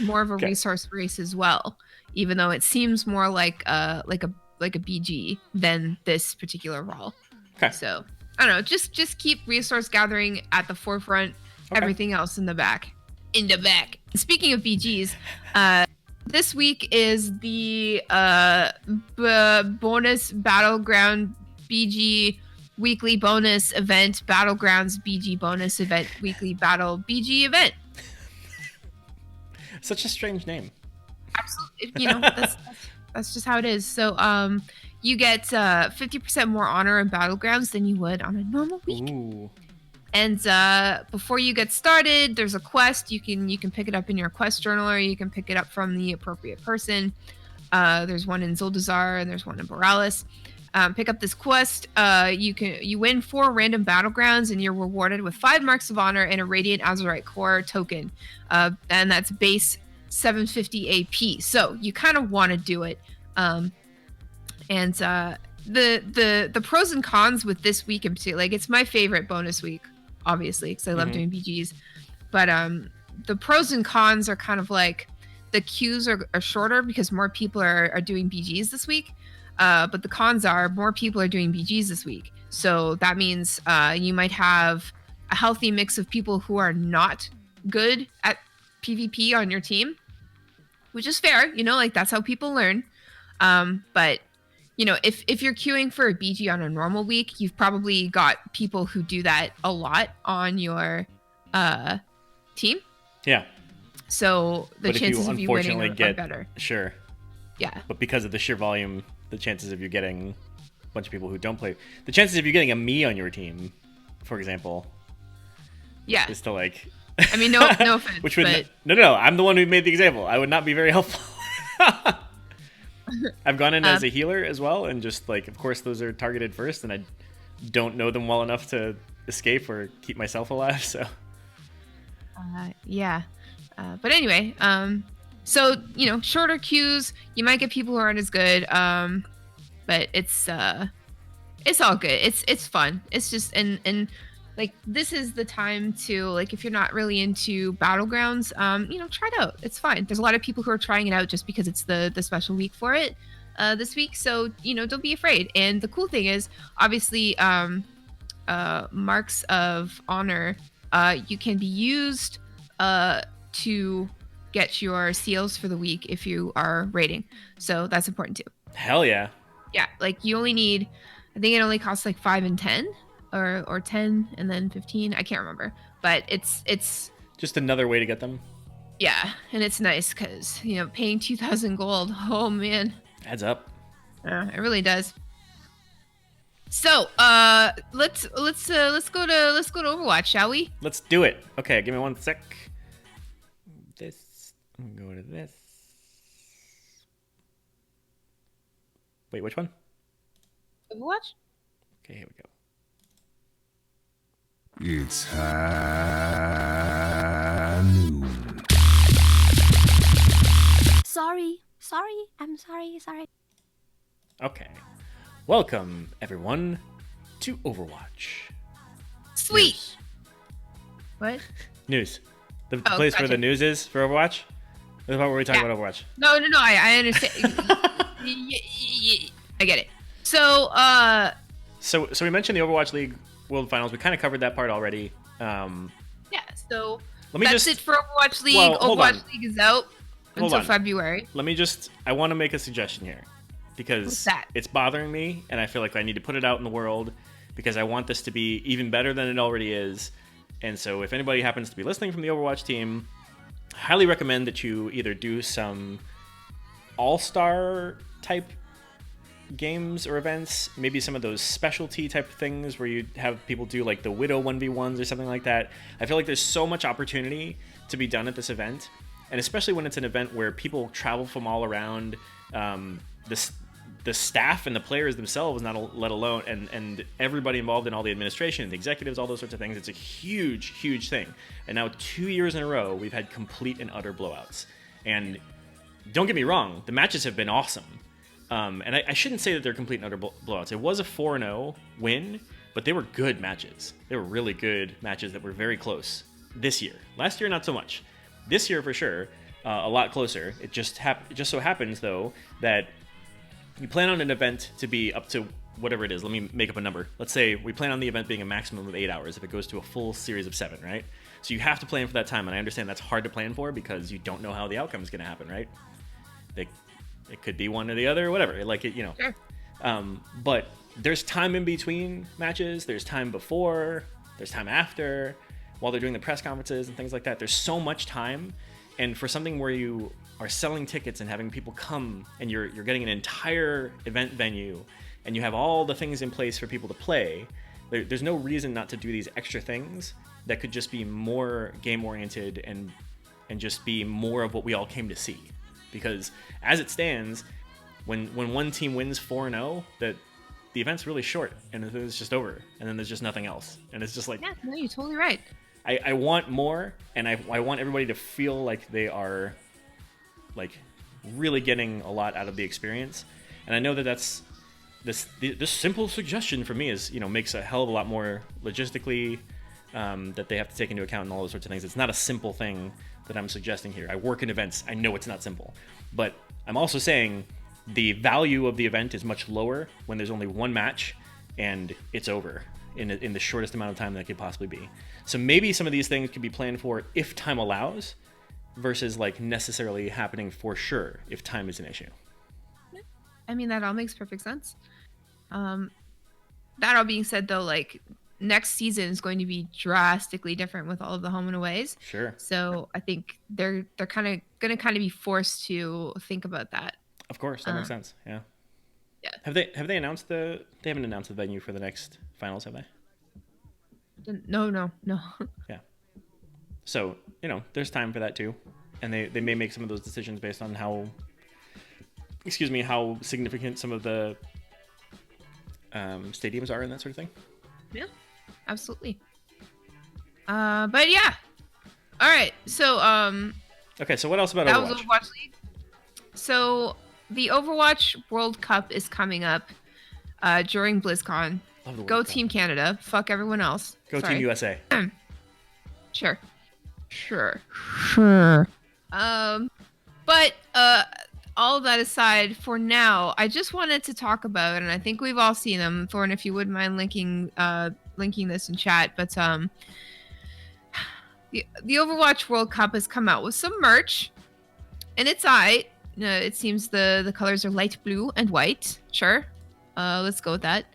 more of a resource race as well, even though it seems more like a BG than this particular role. Okay. So I don't know. Just keep resource gathering at the forefront. Okay. Everything else in the back. In the back. Speaking of BGs, this week is the bonus Battleground BG weekly bonus event, Battlegrounds BG bonus event, weekly battle BG event. Such a strange name. Absolutely, that's just how it is. So, you get 50% more honor in Battlegrounds than you would on a normal week. Ooh. And before you get started, there's a quest. You can pick it up in your quest journal, or you can pick it up from the appropriate person. There's one in Zuldazar and there's one in Borealis. Pick up this quest. You win 4 random battlegrounds, and you're rewarded with 5 marks of honor and a Radiant Azurite Core token, and that's base 750 AP. So you kind of want to do it. And the pros and cons with this week in particular, like it's my favorite bonus week, obviously, because I love doing BGs. But the pros and cons are kind of like the queues are shorter because more people are doing BGs this week. But the cons are more people are doing BGs this week. So that means you might have a healthy mix of people who are not good at PvP on your team, which is fair. Like that's how people learn. But if you're queuing for a BG on a normal week, you've probably got people who do that a lot on your team. Yeah. So the But if you chances of you winning unfortunately are get better. sure, Yeah. but because of the sheer volume, the chances of you getting a bunch of people who don't play, the chances of you getting a me on your team, for example, Yeah. is to like. I mean, no offense. Which would but no. I'm the one who made the example. I would not be very helpful. I've gone in as a healer as well, and just like, of course, those are targeted first, and I don't know them well enough to escape or keep myself alive. So yeah. But anyway, so shorter queues, you might get people who aren't as good. But it's all good. It's fun. It's just and like this is the time to, like, if you're not really into battlegrounds, try it out. It's fine. There's a lot of people who are trying it out just because it's the special week for it this week. So don't be afraid. And the cool thing is, obviously, marks of honor, you can be used to get your seals for the week if you are raiding. So that's important too. hell yeah. Yeah, like you only need, I think it only costs like 5 and 10 or 10 and then 15. I can't remember, but it's Just another way to get them. yeah, and it's nice because paying 2,000 gold. Oh man, Adds up. it really does. So let's go to Overwatch, shall we? Let's do it. Okay, give me one sec. This. I'm going to this. Wait, which one? Overwatch. Okay, here we go. It's high noon. Sorry. I'm sorry. Okay. Welcome, everyone, to Overwatch. Sweet. News. What? News. The Oh, place where gotcha. the news is for Overwatch? The part where we talk Yeah. about Overwatch. No. I understand. I get it. So So we mentioned the Overwatch League World Finals. We kind of covered that part already. yeah. So Let me that's just it for Overwatch League. Well, hold Overwatch on. League is out Hold until on. February. I want to make a suggestion here What's because that? it's bothering me and I feel like I need to put it out in the world because I want this to be even better than it already is. And so if anybody happens to be listening from the Overwatch team, I highly recommend that you either do some all-star type games or events, maybe some of those specialty type things where you have people do like the Widow 1v1s or something like that. I feel like there's so much opportunity to be done at this event, and especially when it's an event where people travel from all around, the staff and the players themselves, not let alone, and everybody involved in all the administration, the executives, all those sorts of things. It's a huge thing. And now 2 years in a row, we've had complete and utter blowouts. And don't get me wrong, the matches have been awesome. And I shouldn't say that they're complete and utter blowouts. It was a 4-0 win, but they were good matches. They were really good matches that were very close this year. Last year, not so much. This year, for sure, a lot closer. It just so happens, though, that you plan on an event to be up to whatever it is. Let me make up a number. Let's say we plan on the event being a maximum of 8 hours if it goes to a full series of 7, right? So you have to plan for that time, and I understand that's hard to plan for because you don't know how the outcome is going to happen, right? It could be one or the other, or whatever. Sure. But there's time in between matches. There's time before. There's time after, while they're doing the press conferences and things like that. There's so much time, and for something where you are selling tickets and having people come, and you're getting an entire event venue, and you have all the things in place for people to play. There's no reason not to do these extra things that could just be more game oriented and just be more of what we all came to see. Because as it stands, when one team wins 4-0, that the event's really short and it's just over, and then there's just nothing else, and it's just like, Yeah, no, you're totally right. I want more, and I want everybody to feel like they are like really getting a lot out of the experience. And I know that that's this simple suggestion for me is makes a hell of a lot more logistically that they have to take into account and all those sorts of things. It's not a simple thing that I'm suggesting here. I work in events. I know it's not simple, but I'm also saying the value of the event is much lower when there's only one match and it's over in the shortest amount of time that could possibly be. So maybe some of these things could be planned for if time allows, versus like necessarily happening for sure if time is an issue. I mean, that all makes perfect sense. That all being said, though, like next season is going to be drastically different with all of the home and aways. Sure. So I think they're kind of going to be forced to think about that. Of course, that makes sense. Yeah. Yeah. Have they announced they haven't announced the venue for the next finals, have they? No. Yeah. So, there's time for that too. And they may make some of those decisions based on how significant some of the stadiums are and that sort of thing. Yeah, absolutely. But yeah. All right. So, okay, so what else about that Overwatch? was Overwatch League. So, the Overwatch World Cup is coming up during BlizzCon. Love the Go World Cup. Team Canada. Fuck everyone else. Go Sorry. Team USA. Sure. But all of that aside, for now, I just wanted to talk about, and I think we've all seen them. Thorn, if you wouldn't mind linking this in chat, but the Overwatch World Cup has come out with some merch, and it's alright. It seems the colors are light blue and white. Sure, let's go with that.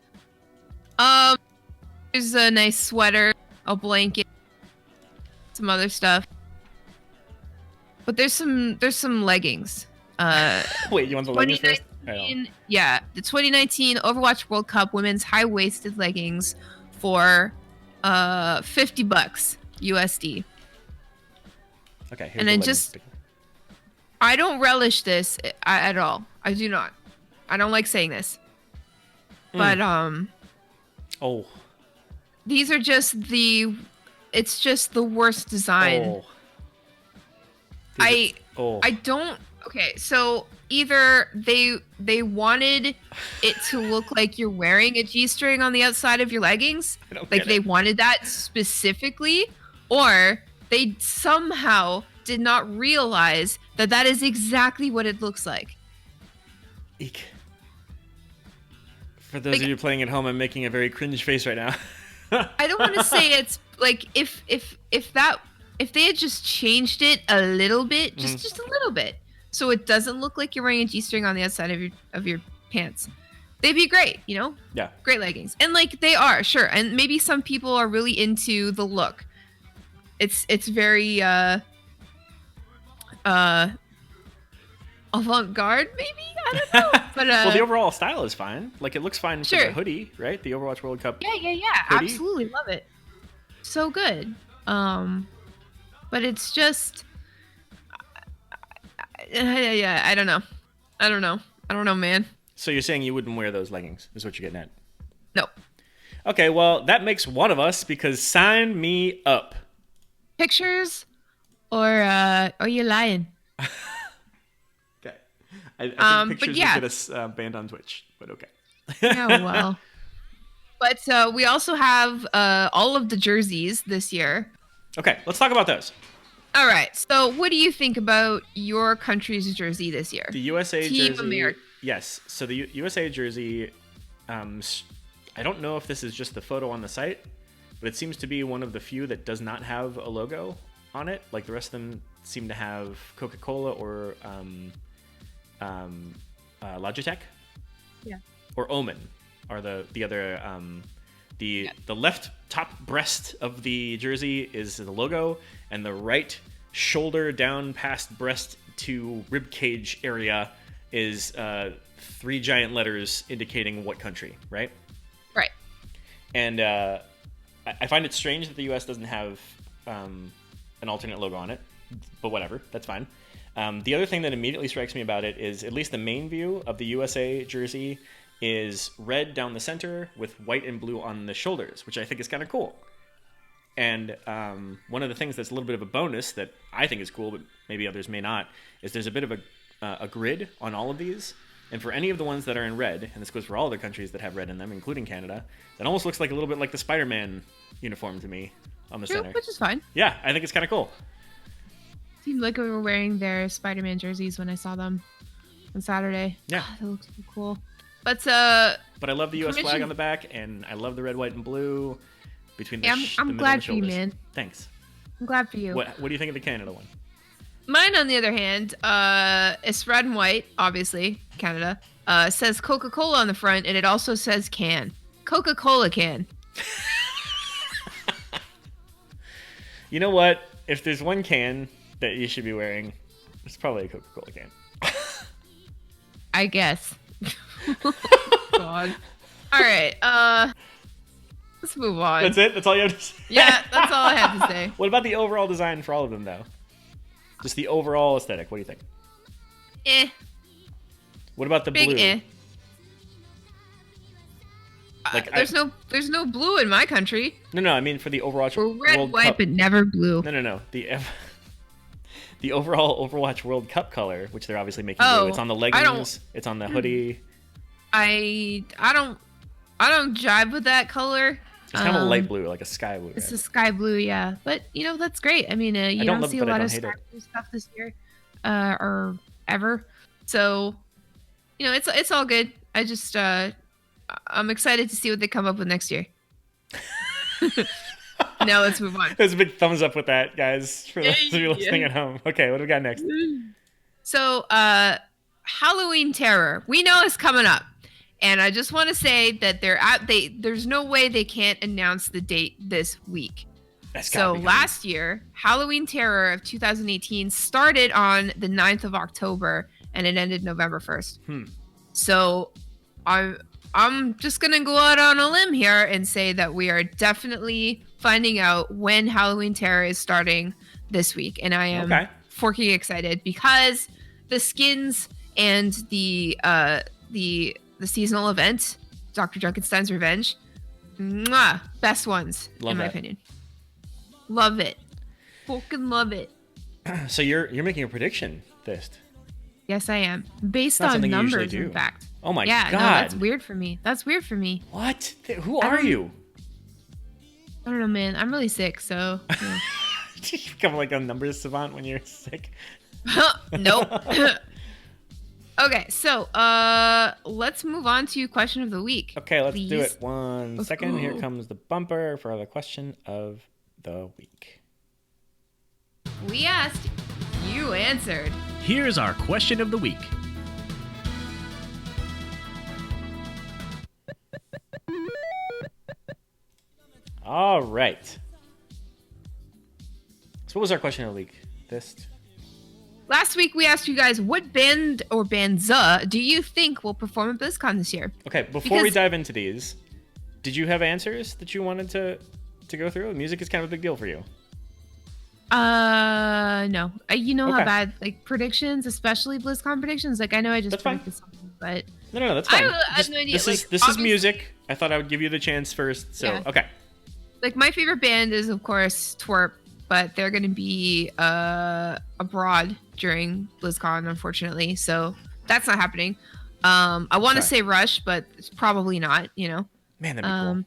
There's a nice sweater, a blanket, some other stuff. But there's some leggings. Wait, you want the leggings first? 2019, yeah, the 2019 Overwatch World Cup women's high-waisted leggings for $50 USD. Okay, here's And the then leggings. I don't relish this at all. I do not. I don't like saying this. But Oh. these are just it's just the worst design. Oh. I Oh. don't. Okay, so either they wanted it to look like you're wearing a G-string on the outside of your leggings, I don't like get they it. wanted that specifically, or they somehow did not realize that is exactly what it looks like. Eek. For those of you playing at home, I'm making a very cringe face right now. I don't want to say it's like if they had just changed it a little bit, just a little bit, so it doesn't look like you're wearing a G-string on the outside of your pants, they'd be great, Yeah. great leggings. And like they are, sure. And maybe some people are really into the look. It's very avant-garde, maybe? I don't know. But Well, the overall style is fine. Like, it looks fine for Sure. the hoodie, right? The Overwatch World Cup. yeah, hoodie. absolutely love it. So good. But it's just yeah, I don't know, man. So you're saying you wouldn't wear those leggings, is what you're getting at. No. Okay, well, that makes one of us, because sign me up. Pictures or you're lying. Okay. I think But pictures yeah. would get us banned on Twitch, but okay. Yeah, well. But we also have all of the jerseys this year. Okay, let's talk about those. All right. So, what do you think about your country's jersey this year? The USA Team jersey. America. Yes. So the USA jersey, I don't know if this is just the photo on the site, but it seems to be one of the few that does not have a logo on it. Like the rest of them seem to have Coca-Cola or Logitech. Yeah. Or Omen are the other. The left top breast of the jersey is the logo, and the right shoulder down past breast to rib cage area is 3 giant letters indicating what country, right? Right. And I find it strange that the U.S. doesn't have an alternate logo on it, but whatever, that's fine. The other thing that immediately strikes me about it is at least the main view of the USA jersey is red down the center with white and blue on the shoulders, which I think is kind of cool. And one of the things that's a little bit of a bonus that I think is cool, but maybe others may not, is there's a bit of a grid on all of these. And for any of the ones that are in red, and this goes for all other countries that have red in them, including Canada, that almost looks like a little bit like the Spider-Man uniform to me on the True, center. which is fine. Yeah, I think it's kind of cool. Seemed like we were wearing their Spider-Man jerseys when I saw them. on Saturday. Yeah. God, that looks so cool. But But I love the U.S. flag Permission- on the back, and I love the red, white, and blue between the, Yeah, the I'm middle glad and the for you, shoulders. man. Thanks. I'm glad for you. What do you think of the Canada one? Mine, on the other hand, it's red and white, obviously, Canada. Says Coca-Cola on the front, and it also says can. Coca-Cola can. You know what? If there's one can that you should be wearing, it's probably a Coca-Cola can. I guess. God. All right. Let's move on. That's it? That's all you have to say? Yeah, that's all I have to say. What about the overall design for all of them, though? Just the overall aesthetic. What do you think? Eh. What about the Big blue? eh. Like, there's no blue in my country. No, I mean for the Overwatch We're red, World white, Cup. but never blue. No. The overall Overwatch World Cup color, which they're obviously making Oh, blue. It's on the I leggings. don't- It's on the hoodie. I don't jive with that color. It's kind of a light blue, like a sky blue. It's right? a sky blue, yeah. But that's great. I mean, you don't don't love see it, a but I lot don't of hate sky it. blue stuff this year, or ever. So, it's all good. I just I'm excited to see what they come up with next year. Now let's move on. There's a big thumbs up with that, guys, for those of you Yeah. listening at home. Okay, what do we got next? So, Halloween Terror, we know is coming up, and I just want to say that there's no way they can't announce the date this week. That's So gotta be last year, Halloween Terror of 2018 started on the 9th of October, and it ended November 1st. So, I'm just gonna go out on a limb here and say that we are definitely finding out when Halloween Terror is starting this week, and I am Okay. forking excited because the skins and the seasonal event, Dr. Junkenstein's Revenge, best ones Love in my that. opinion. Love it, fucking love it. So you're making a prediction, Fist. Yes, I am, based Not on something you usually numbers. do. In fact, Oh my yeah, god. no, that's weird for me. What? Who I are don't- you? I don't know, man. I'm really sick, so. Yeah. You become like a numbers savant when you're sick. Nope. Okay, so let's move on to question of the week. Okay, let's do please. it. One Let's second. Here go. comes the bumper for the question of the week. We asked, you answered. Here's our question of the week. All right. So what was our question of the week, Fist? Last week we asked you guys what band or bandza do you think will perform at BlizzCon this year? Okay, before we Because- dive into these, did you have answers that you wanted to go through? Music is kind of a big deal for you. No. You know Okay. how bad like predictions, especially BlizzCon predictions. Like I know I just That's fine. predicted something, but No, that's I fine. have no idea, This like, is this is obviously- music. I thought I would give you the chance first. So Yeah. okay. like my favorite band is of course Twerp, but they're gonna be abroad during BlizzCon, unfortunately. So that's not happening. I want to Sorry. say Rush, but it's probably not. Man, that'd be cool.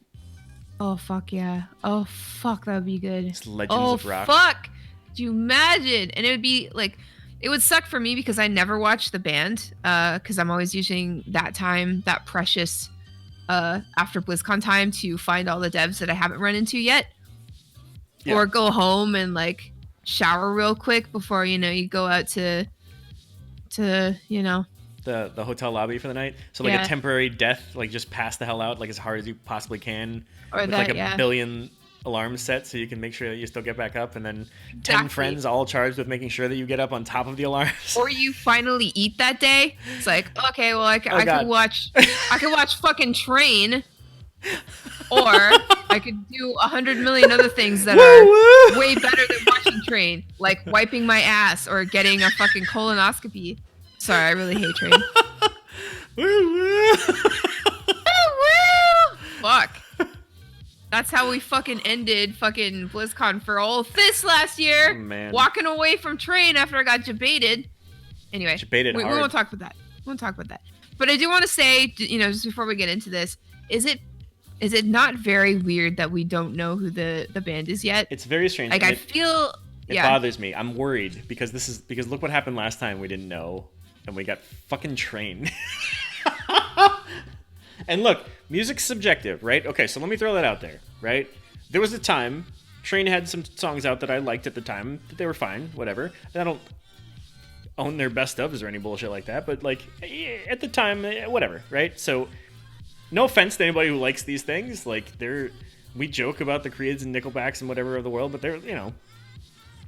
Oh fuck yeah! Oh fuck, that would be good. It's Legends Oh of Rock. fuck! Do you imagine? And it would be like, it would suck for me because I never watched the band, because I'm always using that time, that precious, after BlizzCon time to find all the devs that I haven't run into yet, Yeah. or go home and like shower real quick before you go out to The hotel lobby for the night. So like Yeah. a temporary death, like just pass the hell out like as hard as you possibly can. or With that like a yeah. billion alarms set so you can make sure that you still get back up, and then 10 Exactly. friends all charged with making sure that you get up on top of the alarms. Or you finally eat that day. It's like, okay, well, I Oh, God. could watch fucking Train, or I could do 100 million other things that are way better than watching Train, like wiping my ass or getting a fucking colonoscopy. Sorry, I really hate Train. Fuck. That's how we fucking ended fucking BlizzCon for old Fist last year. Man. Walking away from Train after I got debated. Anyway, Debated we hard. won't talk about that. We won't talk about that. But I do want to say, just before we get into this, is it not very weird that we don't know who the band is yet? It's very strange. Like and I feel, it yeah, bothers me. I'm worried because look what happened last time we didn't know. and we got fucking Train. And look, music's subjective, right? Okay, so let me throw that out there, right? There was a time Train had some songs out that I liked at the time. They were fine, whatever. And I don't own their best ofs or any bullshit like that, but like at the time, whatever, right? So no offense to anybody who likes these things. Like we joke about the Creeds and Nickelbacks and whatever of the world, but they're, you know,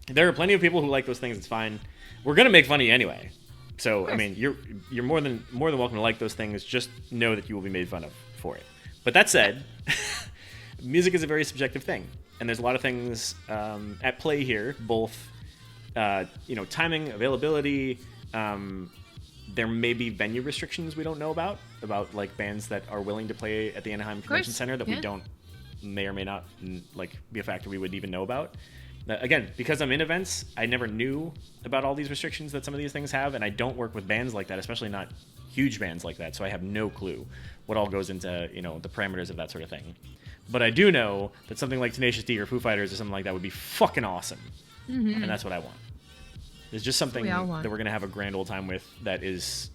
there are plenty of people who like those things. It's fine. We're gonna make fun of you anyway. So I mean, you're more than welcome to like those things. Just know that you will be made fun of for it. But that said, music is a very subjective thing, and there's a lot of things at play here. Both, you know, timing, availability. There may be venue restrictions we don't know about like bands that are willing to play at the Anaheim Convention Center that we don't may or may not like be a factor we would even know about. Again, because I'm in events, I never knew about all these restrictions that some of these things have, and I don't work with bands like that, especially not huge bands like that, so I have no clue what all goes into, you know, the parameters of that sort of thing. But I do know that something like Tenacious D or Foo Fighters or something like that would be fucking awesome, and that's what I want. There's just something that we're going to have a grand old time with that is,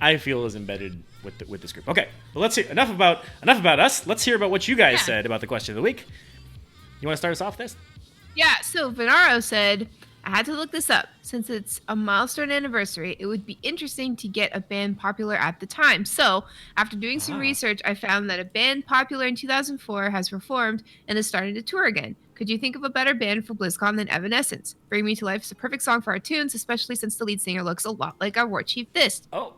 I feel, is embedded with this group. Okay, well, let's hear enough about us. Let's hear about what you guys said about the question of the week. You want to start us off this? Yeah, so Venaro said, I had to look this up. Since it's a milestone anniversary, it would be interesting to get a band popular at the time. So, after doing some research, I found that a band popular in 2004 has reformed and is starting to tour again. Could you think of a better band for BlizzCon than Evanescence? Bring Me to Life is a perfect song for our tunes, especially since the lead singer looks a lot like our War Chief Thist. Oh.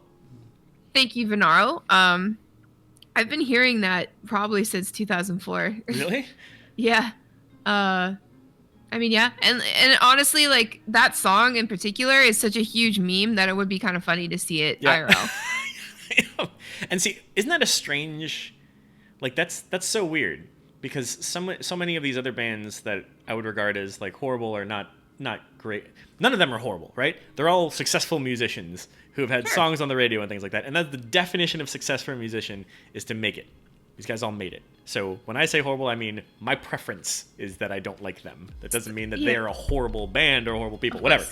Thank you, Venaro. I've been hearing that probably since 2004. Really? Yeah. I mean, yeah, and honestly, like, that song in particular is such a huge meme that it would be kind of funny to see it IRL. And see, isn't that a strange, like, that's so weird, because so many of these other bands that I would regard as like horrible or not great, none of them are horrible, right? They're all successful musicians who have had songs on the radio and things like that, and that's the definition of success for a musician, is to make it. These guys all made it. So when I say horrible, I mean my preference is that I don't like them. That doesn't mean that they are a horrible band or horrible people, whatever.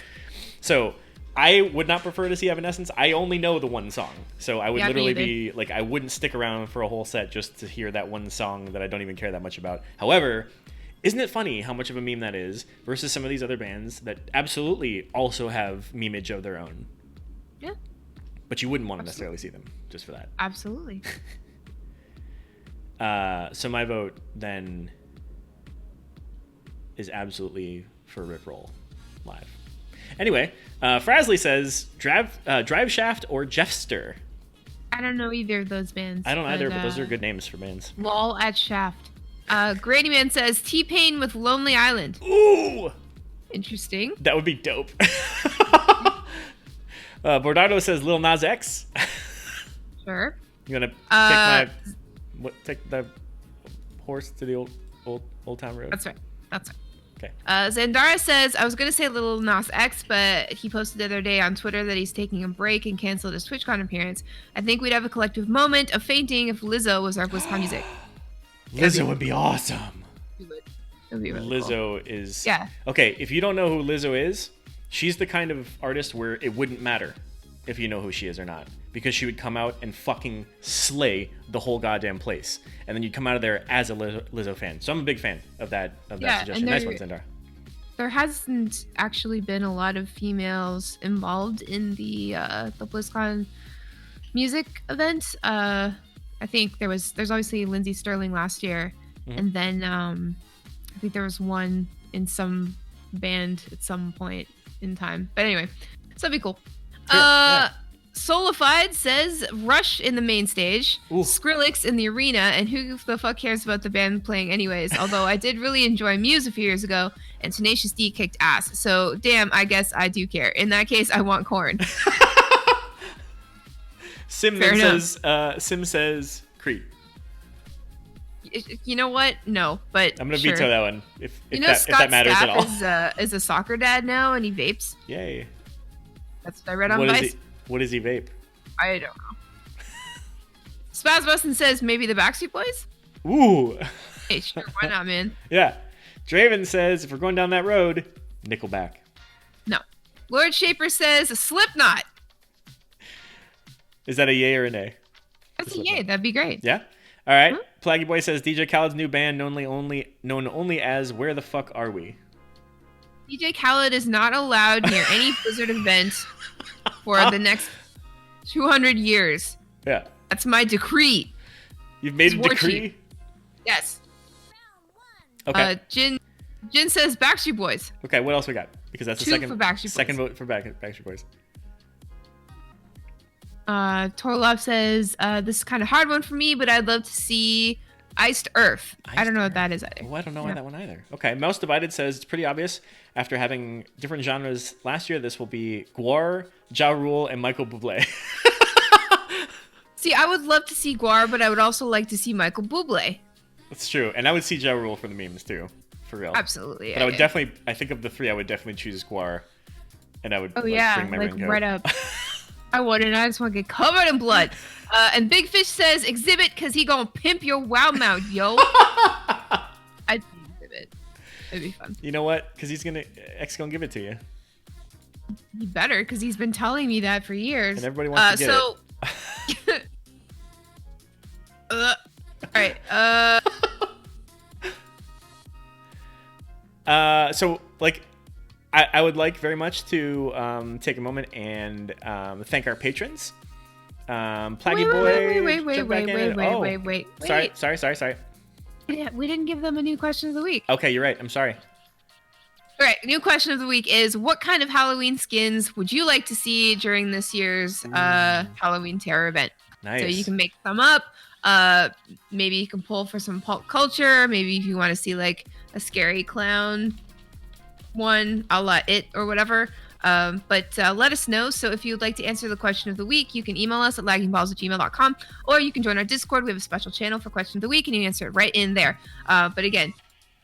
So I would not prefer to see Evanescence. I only know the one song. So I would literally be like, I wouldn't stick around for a whole set just to hear that one song that I don't even care that much about. However, isn't it funny how much of a meme that is versus some of these other bands that absolutely also have memeage of their own? Yeah. But you wouldn't want to necessarily see them just for that. Absolutely. So my vote then is absolutely for Rip Roll live. Anyway, Frasley says Drive Shaft or Jeffster. I don't know either of those bands. I don't either, but those are good names for bands. Lol at Shaft. Grady Man says T-Pain with Lonely Island. Ooh! Interesting. That would be dope. Bordardo says Lil Nas X. Sure. You wanna take the horse to the old town road? That's right. Okay. Zandara says, I was going to say Lil Nas X, but he posted the other day on Twitter that he's taking a break and canceled his TwitchCon appearance. I think we'd have a collective moment of fainting if Lizzo was our BlizzCon music. Lizzo would be awesome. It would be really Lizzo cool. is... Yeah. Okay, if you don't know who Lizzo is, she's the kind of artist where it wouldn't matter if you know who she is or not, because she would come out and fucking slay the whole goddamn place, and then you'd come out of there as a Lizzo fan. So I'm a big fan of that suggestion. Nice one, Zendar. There hasn't actually been a lot of females involved in the BlizzCon music event. I think there's obviously Lindsey Sterling last year, and then I think there was one in some band at some point in time. But anyway, so that'd be cool. Solified says Rush in the main stage, Skrillex in the arena, and who the fuck cares about the band playing anyways? Although I did really enjoy Muse a few years ago, and Tenacious D kicked ass. So damn, I guess I do care. In that case, I want Korn. Sim says Creed. You know what? No, but I'm gonna veto that one. If Scott that matters Stapp at all. is a soccer dad now, and he vapes. Yay. That's what I read on Vice. What does he vape? I don't know. Spaz Bustin says maybe the Backstreet Boys? Ooh. Hey, sure, why not, man? Yeah. Draven says if we're going down that road, Nickelback. No. Lord Shaper says Slipknot. Is that a yay or a nay? That's a yay. That'd be great. Yeah. All right. Plaggy Boy says DJ Khaled's new band, known only as Where the Fuck Are We? DJ Khaled is not allowed near any Blizzard event for the next 200 years. Yeah. That's my decree. You've made It's a war decree? chief. Yes. Okay. Jin says Backstreet Boys. Okay, what else we got? Because that's the 2 second for Backstreet Boys. second vote for Backstreet Boys. Torlov says, this is kind of hard one for me, but I'd love to see Iced Earth. I don't know what that is either. Oh, I don't know that one either. Okay, Mouse Divided says it's pretty obvious. After having different genres last year, this will be Gwar, Ja Rule, and Michael Bublé. See, I would love to see Guar, but I would also like to see Michael Bublé. That's true, and I would see Ja Rule for the memes too, for real. Absolutely. But I would definitely, I think of the three, I would definitely choose Gwar, and I would Oh like, yeah, bring my like raincoat. right up. I wouldn't. I just want to get covered in blood. And Big Fish says Exhibit because he gonna pimp your wow mouth, yo. I'd see Exhibit. It'd be fun. You know what? Because X gonna give it to you, He better because he's been telling me that for years. and everybody wants to get so, all right. So like, I would like very much to take a moment and thank our patrons. Plaggy Boy. Wait. Sorry. Yeah, we didn't give them a new question of the week. Okay, you're right. I'm sorry. All right, new question of the week is: what kind of Halloween skins would you like to see during this year's Halloween Terror event? Nice. So you can make some up. Maybe you can pull for some pop culture. Maybe if you want to see like a scary clown one, a la It or whatever. But let us know. So if you'd like to answer the question of the week, you can email us at laggingballs@gmail.com, or you can join our Discord. We have a special channel for question of the week, and you answer it right in there. But again,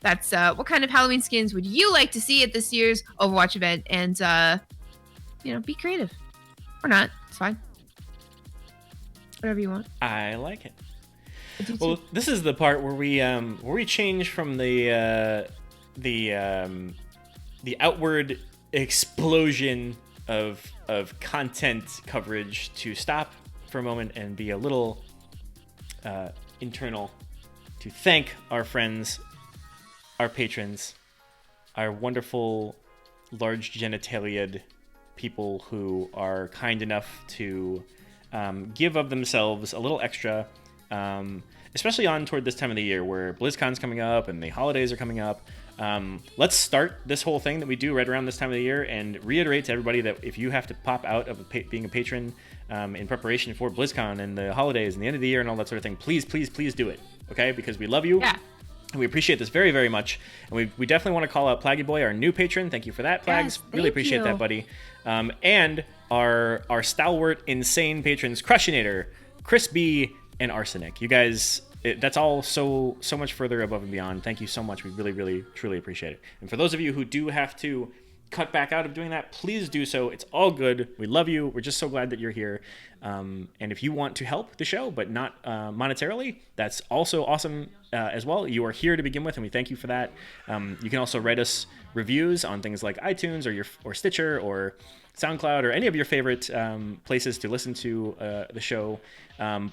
that's what kind of Halloween skins would you like to see at this year's Overwatch event? And be creative or not. It's fine. Whatever you want. I like it. I do Well, too. this is the part where we change from the outward explosion of content coverage to stop for a moment and be a little internal, to thank our friends, our patrons, our wonderful large genitaliaed people who are kind enough to give of themselves a little extra, especially on toward this time of the year where BlizzCon's coming up and the holidays are coming up. Let's start this whole thing that we do right around this time of the year and reiterate to everybody that if you have to pop out of being a patron in preparation for BlizzCon and the holidays and the end of the year and all that sort of thing, please do it, okay? Because we love you. Yeah. And we appreciate this very, very much. And we definitely want to call out Plaggy Boy, our new patron. Thank you for that, Plags. Yes, really thank appreciate you. that, buddy. And our stalwart, insane patrons, Crushinator, Chris B, and Arsenic. You guys, that's all so much further above and beyond. Thank you so much. We really, really, truly appreciate it. And for those of you who do have to cut back out of doing that, please do so. It's all good. We love you. We're just so glad that you're here. And if you want to help the show, but not monetarily, that's also awesome as well. You are here to begin with, and we thank you for that. You can also write us reviews on things like iTunes or Stitcher or SoundCloud or any of your favorite places to listen to the show.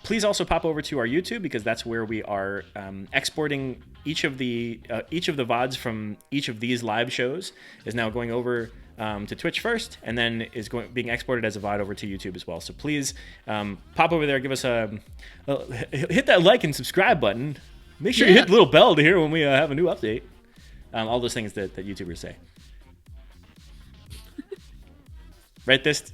Please also pop over to our YouTube, because that's where we are exporting each of the VODs from each of these live shows is now going over to Twitch first, and then is being exported as a VOD over to YouTube as well. So please pop over there, give us hit that like and subscribe button. Make sure you hit the little bell to hear when we have a new update. All those things that YouTubers say. Right, this?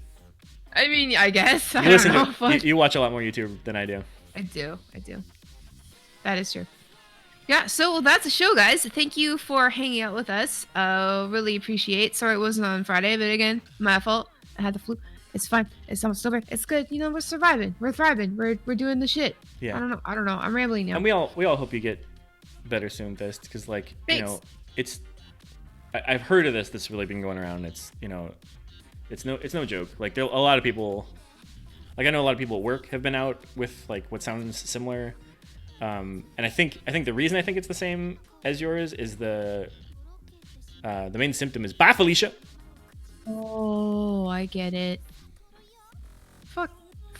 I mean, I guess. I You listen don't know. to you watch a lot more YouTube than I do. I do. That is true. Yeah, so that's a show, guys. Thank you for hanging out with us. Really appreciate. Sorry it wasn't on Friday, but again, my fault. I had the flu. It's fine. It's almost over. It's good. We're surviving. We're thriving. We're doing the shit. Yeah. I don't know. I'm rambling now. And we all hope you get better soon, Fist, because Thanks. it's I've heard of this that's really been going around. It's it's no joke. Like there a lot of people, like I know a lot of people at work have been out with like what sounds similar. And I think the reason I think it's the same as yours is the main symptom is bye, Felicia. Oh, I get it.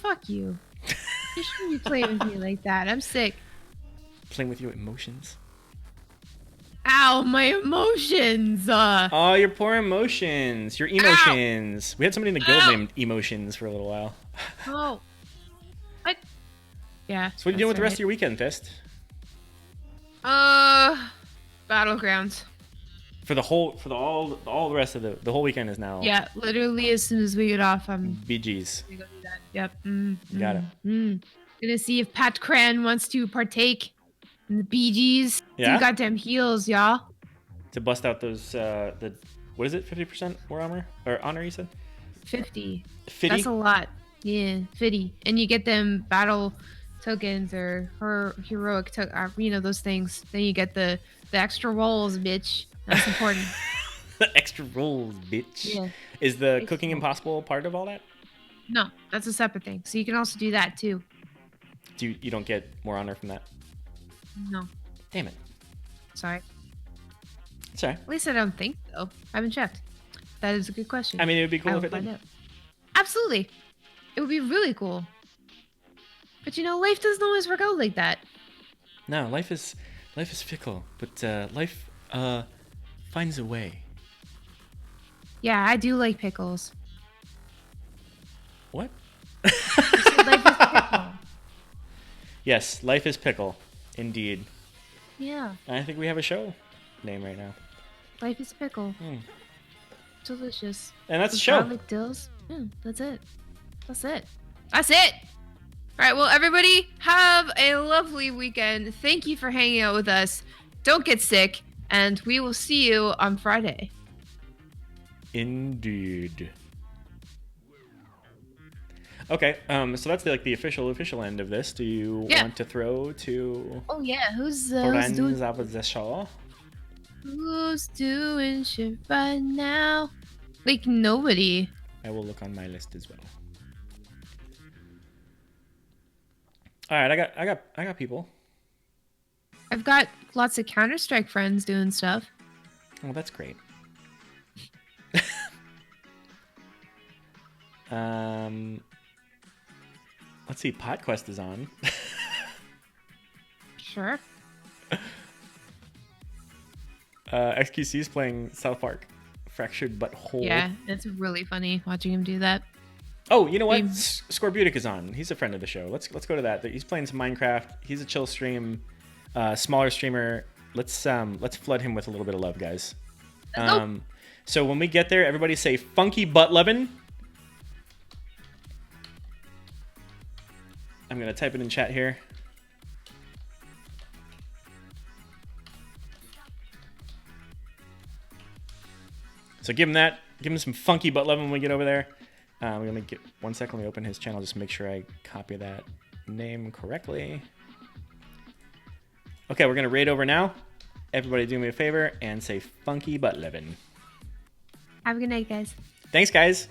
fuck you. You shouldn't be playing with me like that. I'm sick. Playing with your emotions. Ow, my emotions. Oh, your poor emotions. Your emotions. We had somebody in the guild Ow. named Emotions for a little while. Oh. What? Yeah. So what are you doing with the rest of your weekend, Fist? Battlegrounds. For all the rest of the whole weekend is now Yeah, literally as soon as we get off, I'm BGs. gonna go do that. Yep. Got it. Gonna see if Pat Cran wants to partake in the BGs. Yeah? Two goddamn heals, y'all. To bust out those the what is it? 50% more armor or honor? You said 50. 50. That's a lot. Yeah, 50. And you get them battle tokens or her heroic those things. Then you get the extra rolls, bitch. That's important. The extra rolls, bitch. Yeah. Is the Extra Cooking rolls. Impossible part of all that? No, that's a separate thing. So you can also do that too. You don't get more honor from that? No, Damn it. sorry. Sorry. At least I don't think so. I haven't checked. That is a good question. I mean, it would be cool I if will it find did. out. Absolutely. It would be really cool. But life doesn't always work out like that. No, life is fickle, but life finds a way. Yeah, I do like pickles. What? I said life is pickle. Yes, life is pickle, indeed. Yeah, I think we have a show name right now. life is pickle. Hmm. Delicious. And that's the With show. garlic dills. Yeah, that's it. That's it. That's it. All right. Well, everybody, have a lovely weekend. Thank you for hanging out with us. Don't get sick, and we will see you on Friday. Indeed. Okay, so that's the official end of this. Do you Yeah. want to throw to Oh yeah, who's friends doing of the show? shit right now? Like nobody. I will look on my list as well. All right, I got people. I've got lots of Counter-Strike friends doing stuff. Oh, that's great. Let's see. PodQuest is on. Sure. XQC is playing South Park. Fractured But Whole. Yeah, it's really funny watching him do that. Oh, you know what? Game. Scorbutic is on. He's a friend of the show. Let's go to that. He's playing some Minecraft. He's a chill stream, smaller streamer. Let's flood him with a little bit of love, guys. Let's go. So when we get there, everybody say Funky Butt Levin. I'm gonna type it in chat here. So give him that. Give him some Funky Butt Levin when we get over there. We're gonna get 1 second. Let me open his channel. Just make sure I copy that name correctly. Okay, we're gonna raid over now. Everybody do me a favor and say Funky Butt Levin. Have a good night, guys. Thanks, guys.